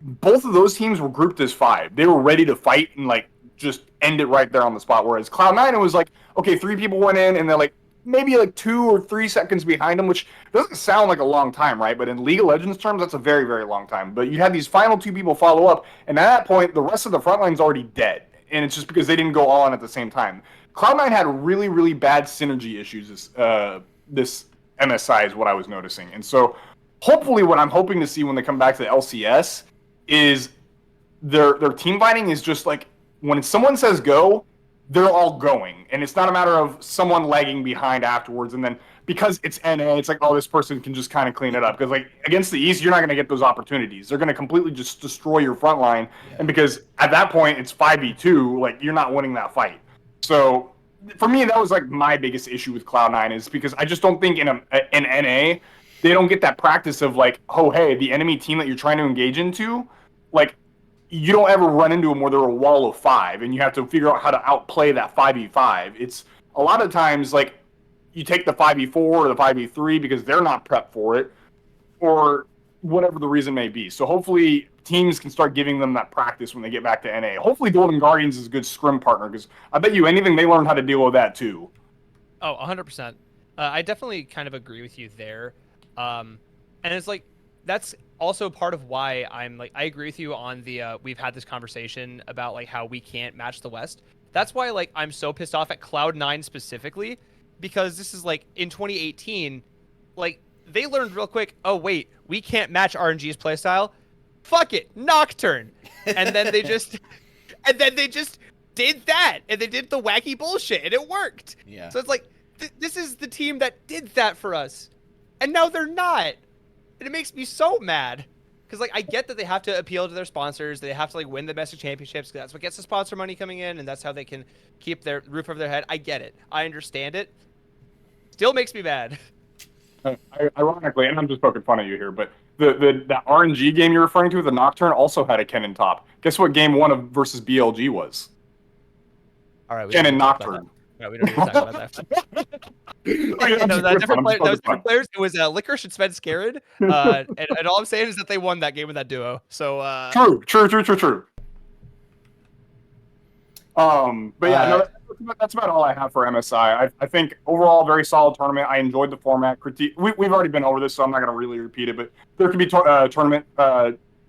both of those teams were grouped as 5. They were ready to fight and just end it right there on the spot. Whereas Cloud9, it was okay, 3 people went in and they're maybe 2 or 3 seconds behind them, which doesn't sound like a long time, right? But in League of Legends terms, that's a very, very long time. But you had these final 2 people follow up, and at that point, the rest of the front line's already dead. And it's just because they didn't go all in at the same time. Cloud9 had really, really bad synergy issues this MSI is what I was noticing. And so hopefully what I'm hoping to see when they come back to the LCS is their team fighting is just when someone says go, they're all going. And it's not a matter of someone lagging behind afterwards. And then because it's NA, it's oh, this person can just kind of clean it up. Because against the East, you're not going to get those opportunities. They're going to completely just destroy your front line. Yeah. And because at that point, it's 5v2, you're not winning that fight. So for me, that was my biggest issue with Cloud9 is because I just don't think in NA, they don't get that practice of oh, hey, the enemy team that you're trying to engage into, you don't ever run into them where they're a wall of 5 and you have to figure out how to outplay that 5v5. It's a lot of times you take the 5v4 or the 5v3 because they're not prepped for it or whatever the reason may be. So hopefully teams can start giving them that practice when they get back to NA. Hopefully Golden Guardians is a good scrim partner because I bet you anything they learned how to deal with that too. Oh, 100%. I definitely kind of agree with you there. And it's that's also part of why I agree with you on the we've had this conversation about how we can't match the West. That's why I'm so pissed off at Cloud9 specifically, because this is in 2018, they learned real quick, oh wait, we can't match RNG's playstyle. Fuck it, Nocturne. And then they just did that, and they did the wacky bullshit, and it worked. Yeah. So it's this is the team that did that for us, and now they're not. And it makes me so mad. Because, I get that they have to appeal to their sponsors. They have to, win the domestic championships. That's what gets the sponsor money coming in, and that's how they can keep their roof over their head. I get it. I understand it. Still makes me mad. Ironically, and I'm just poking fun at you here, but that RNG game you're referring to, the Nocturne, also had a Kennen top. Guess what game 1 versus BLG was? All right. Kennen Nocturne. No, we don't need to talk about that. Those different players. It was Licorice and Sven Scarid. And all I'm saying is that they won that game with that duo. So True. But yeah, no, that's about all I have for MSI. I think overall, very solid tournament. I enjoyed the format. We've already been over this, so I'm not going to really repeat it. But there could be tournament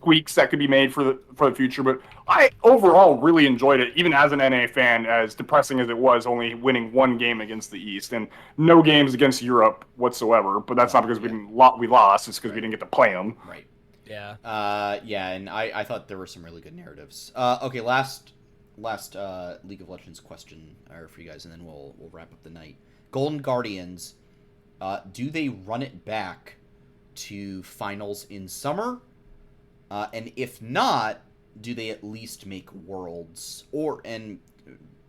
tweaks that could be made for the future. But I overall really enjoyed it, even as an NA fan, as depressing as it was, only winning one game against the East and no games against Europe whatsoever. But that's not because we lost; it's because we didn't get to play them. Right. Yeah. Yeah, and I thought there were some really good narratives. Okay, last League of Legends question for you guys, and then we'll wrap up the night. Golden Guardians, do they run it back to finals in summer? And if not, do they at least make Worlds? And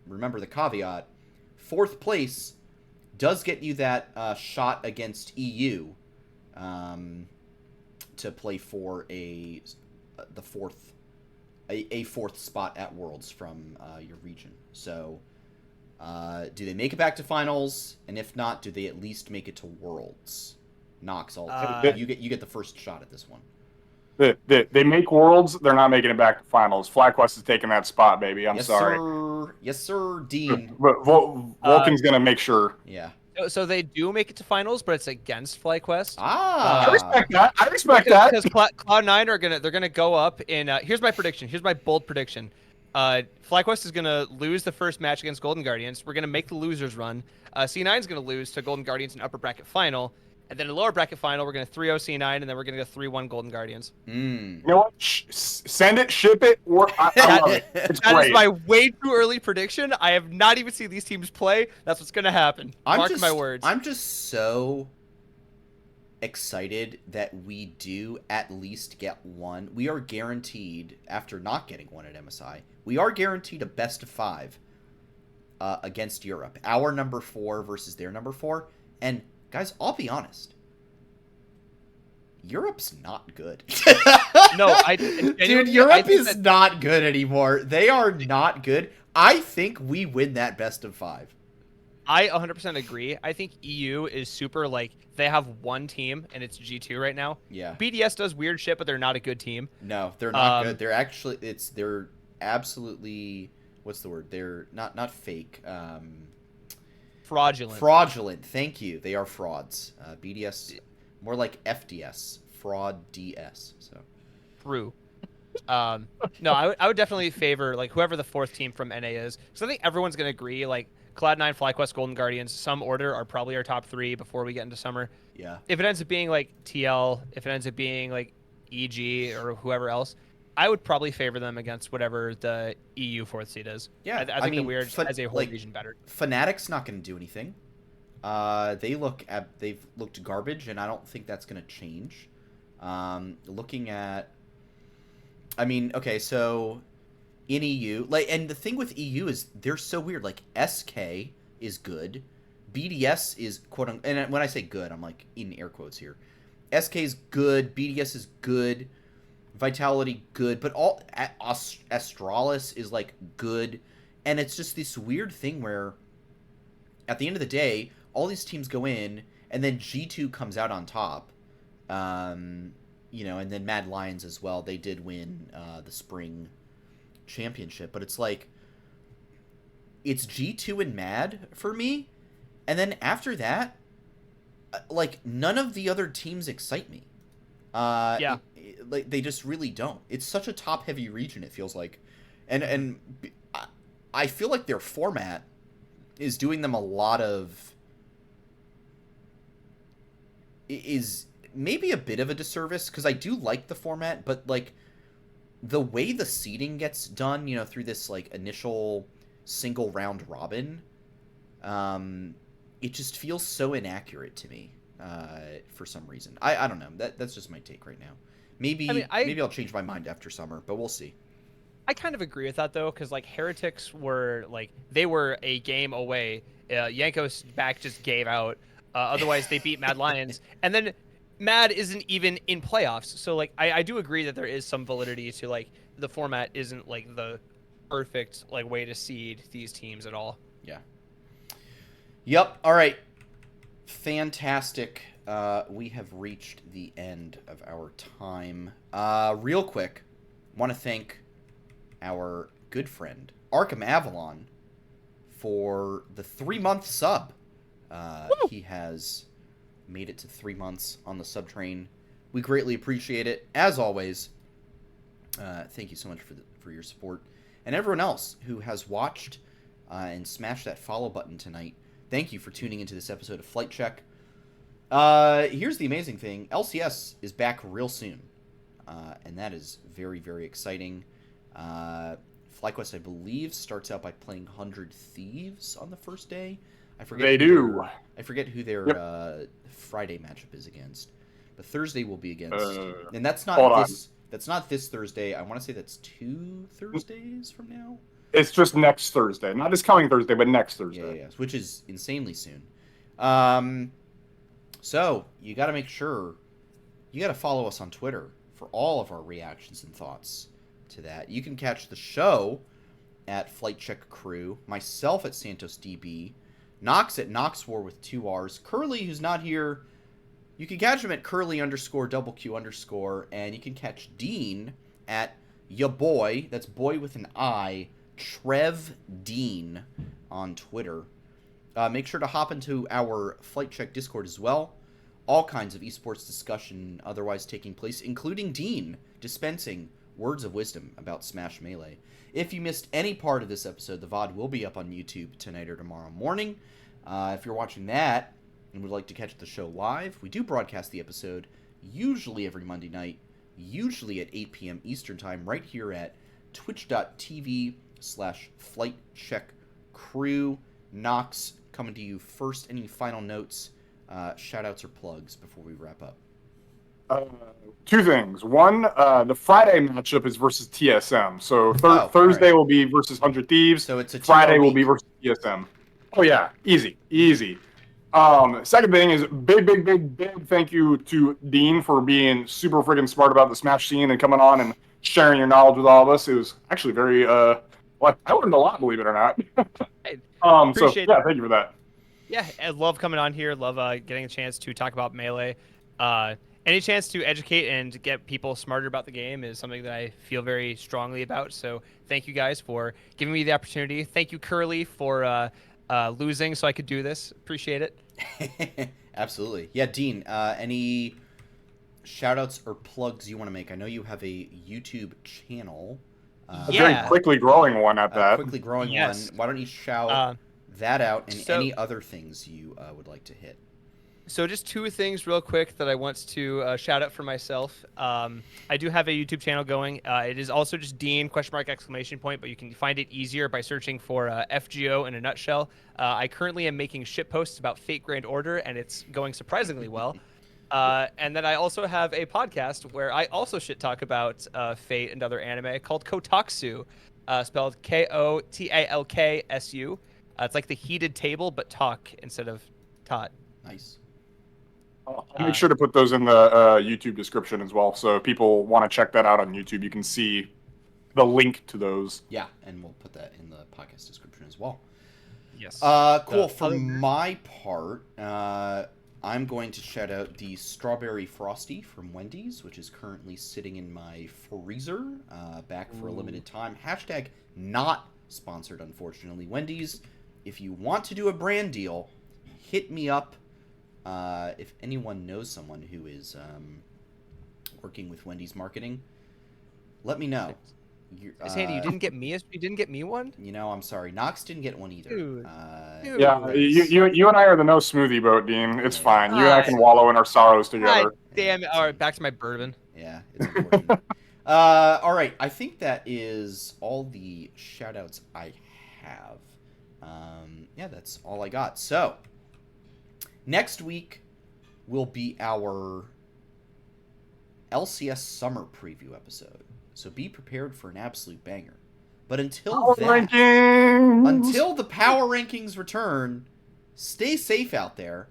remember the caveat, 4th place does get you that shot against EU to play for a 4th spot at Worlds from your region. So do they make it back to finals? And if not, do they at least make it to Worlds? Nox, you get the first shot at this one. They make Worlds, they're not making it back to finals. FlyQuest is taking that spot, baby. I'm sorry. Sir. Yes, sir, Dean. But Vulcan's going to make sure. Yeah. So they do make it to finals, but it's against FlyQuest. I respect that. Because Cloud9 they're gonna go up in. Here's my prediction. Here's my bold prediction. FlyQuest is gonna lose the first match against Golden Guardians. We're gonna make the losers run. C9 is gonna lose to Golden Guardians in upper bracket final. And then in lower bracket final, we're going to 3-0 C9, and then we're going to go 3-1 Golden Guardians. You know what? Send it, ship it. I love it. It's that great. is my way too early prediction. I have not even seen these teams play. That's what's going to happen. Mark my words. I'm just so excited that we do at least get one. We are guaranteed, after not getting one at MSI, we are guaranteed a best of 5 against Europe. Our number 4 versus their number 4. And guys, I'll be honest. Europe's not good. No, dude, Europe is not good anymore. They are not good. I think we win that best of 5. I 100% agree. I think EU is super, they have one team, and it's G2 right now. Yeah. BDS does weird shit, but they're not a good team. No, they're not good. They're actually, they're absolutely, what's the word? They're not fake. Fraudulent. Thank you. They are frauds. BDS, more like FDS, fraud DS. So true. No, I would definitely favor whoever the 4th team from NA is, because I think everyone's gonna agree Cloud9, FlyQuest, Golden Guardians, some order are probably our top 3 before we get into summer. Yeah. If it ends up being TL, if it ends up being EG or whoever else, I would probably favor them against whatever the EU 4th seed is. Yeah, I think the Weird has a whole region better. Fnatic's not going to do anything. They've looked garbage, and I don't think that's going to change. Looking at, okay, so in EU, and the thing with EU is they're so weird. SK is good, BDS is quote, and when I say good, I'm in air quotes here. SK is good, BDS is good. Vitality good, but all Astralis is good, and it's just this weird thing where at the end of the day all these teams go in and then G2 comes out on top, and then Mad Lions as well. They did win the spring championship, but it's it's G2 and Mad for me, and then after that none of the other teams excite me. Yeah. They just really don't. It's such a top-heavy region, it feels like. And I feel like their format is doing them a lot of... is maybe a bit of a disservice, because I do like the format, but, the way the seeding gets done, through this, initial single round robin, it just feels so inaccurate to me. For some reason, I don't know. That's just my take right now. Maybe maybe I'll change my mind after summer, but we'll see. I kind of agree with that though, because Heretics were they were a game away. Yanko's back just gave out. Otherwise, they beat Mad Lions, and then Mad isn't even in playoffs. So I do agree that there is some validity to the format isn't the perfect way to seed these teams at all. Yeah. Yep. All right. Fantastic. We have reached the end of our time. Real quick, want to thank our good friend Arkham Avalon for the 3-month sub. He has made it to 3 months on the sub train. We greatly appreciate it. As always, thank you so much for your support. And everyone else who has watched and smashed that follow button tonight, thank you for tuning into this episode of Flight Check. Here's the amazing thing. LCS is back real soon. And that is very, very exciting. FlyQuest, I believe, starts out by playing 100 Thieves on the first day. I forget who their Friday matchup is against. But Thursday will be against... and that's not this Thursday. I want to say that's 2 Thursdays from now. It's just next Thursday. Not this coming Thursday, but next Thursday. Yeah, which is insanely soon. So, you got to make sure... You got to follow us on Twitter for all of our reactions and thoughts to that. You can catch the show at Flight Check Crew, myself at Santos DB, Nox at Noxwar with 2 R's, Curly, who's not here... You can catch him at Curly_QQ_, and you can catch Dean at YaBoy, that's boy with an I, TrevDean on Twitter. Make sure to hop into our Flight Check Discord as well. All kinds of esports discussion otherwise taking place, including Dean dispensing words of wisdom about Smash Melee. If you missed any part of this episode, the VOD will be up on YouTube tonight or tomorrow morning. If you're watching that and would like to catch the show live, we do broadcast the episode usually every Monday night, usually at 8 p.m. Eastern Time, right here at twitch.tv/FlightCheckCrew. Nox, coming to you first. Any final notes, shout-outs, or plugs before we wrap up? 2 things. One, the Friday matchup is versus TSM. So Thursday will be versus 100 Thieves. So it's a Friday will be versus TSM. Oh, yeah. Easy. Second thing is big thank you to Dean for being super freaking smart about the Smash scene and coming on and sharing your knowledge with all of us. It was actually very, I learned a lot, believe it or not. Appreciate thank you for that. Yeah, I love coming on here. Love getting a chance to talk about Melee. Any chance to educate and get people smarter about the game is something that I feel very strongly about. So thank you guys for giving me the opportunity. Thank you, Curly, for losing so I could do this. Appreciate it. Absolutely. Yeah, Dean, any shout-outs or plugs you want to make? I know you have a YouTube channel. A very quickly growing one at that. Quickly growing one. Why don't you shout that out and any other things you would like to hit? So just 2 things real quick that I want to shout out for myself. I do have a YouTube channel going. It is also just Dean !! But you can find it easier by searching for FGO in a nutshell. I currently am making shitposts about Fate Grand Order, and it's going surprisingly well. And then I also have a podcast where I also shit talk about Fate and other anime called kotalksu, spelled KoTalksu. It's like the heated table, but talk instead of tot. Nice. I'll make sure to put those in the YouTube description as well. So if people want to check that out on YouTube, you can see the link to those. Yeah, and we'll put that in the podcast description as well. Yes. Cool. For my part, I'm going to shout out the Strawberry Frosty from Wendy's, which is currently sitting in my freezer, back for a limited time. Hashtag not sponsored, unfortunately. Wendy's, if you want to do a brand deal, hit me up. If anyone knows someone who is working with Wendy's marketing, let me know. Sandy, you didn't get me one? You know, I'm sorry. Nox didn't get one either. Dude. Yeah, you and I are the no smoothie boat, Dean. It's fine. You and I can wallow in our sorrows together. God damn it. All right, back to my bourbon. Yeah, it's important. All right, I think that is all the shout-outs I have. Yeah, that's all I got. So, next week will be our LCS summer preview episode. So be prepared for an absolute banger. But until the power rankings return, stay safe out there.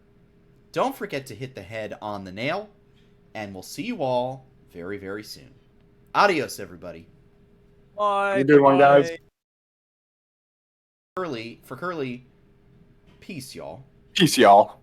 Don't forget to hit the head on the nail. And we'll see you all very, very soon. Adios, everybody. Bye. You do one, guys. For Curly, peace, y'all. Peace, y'all.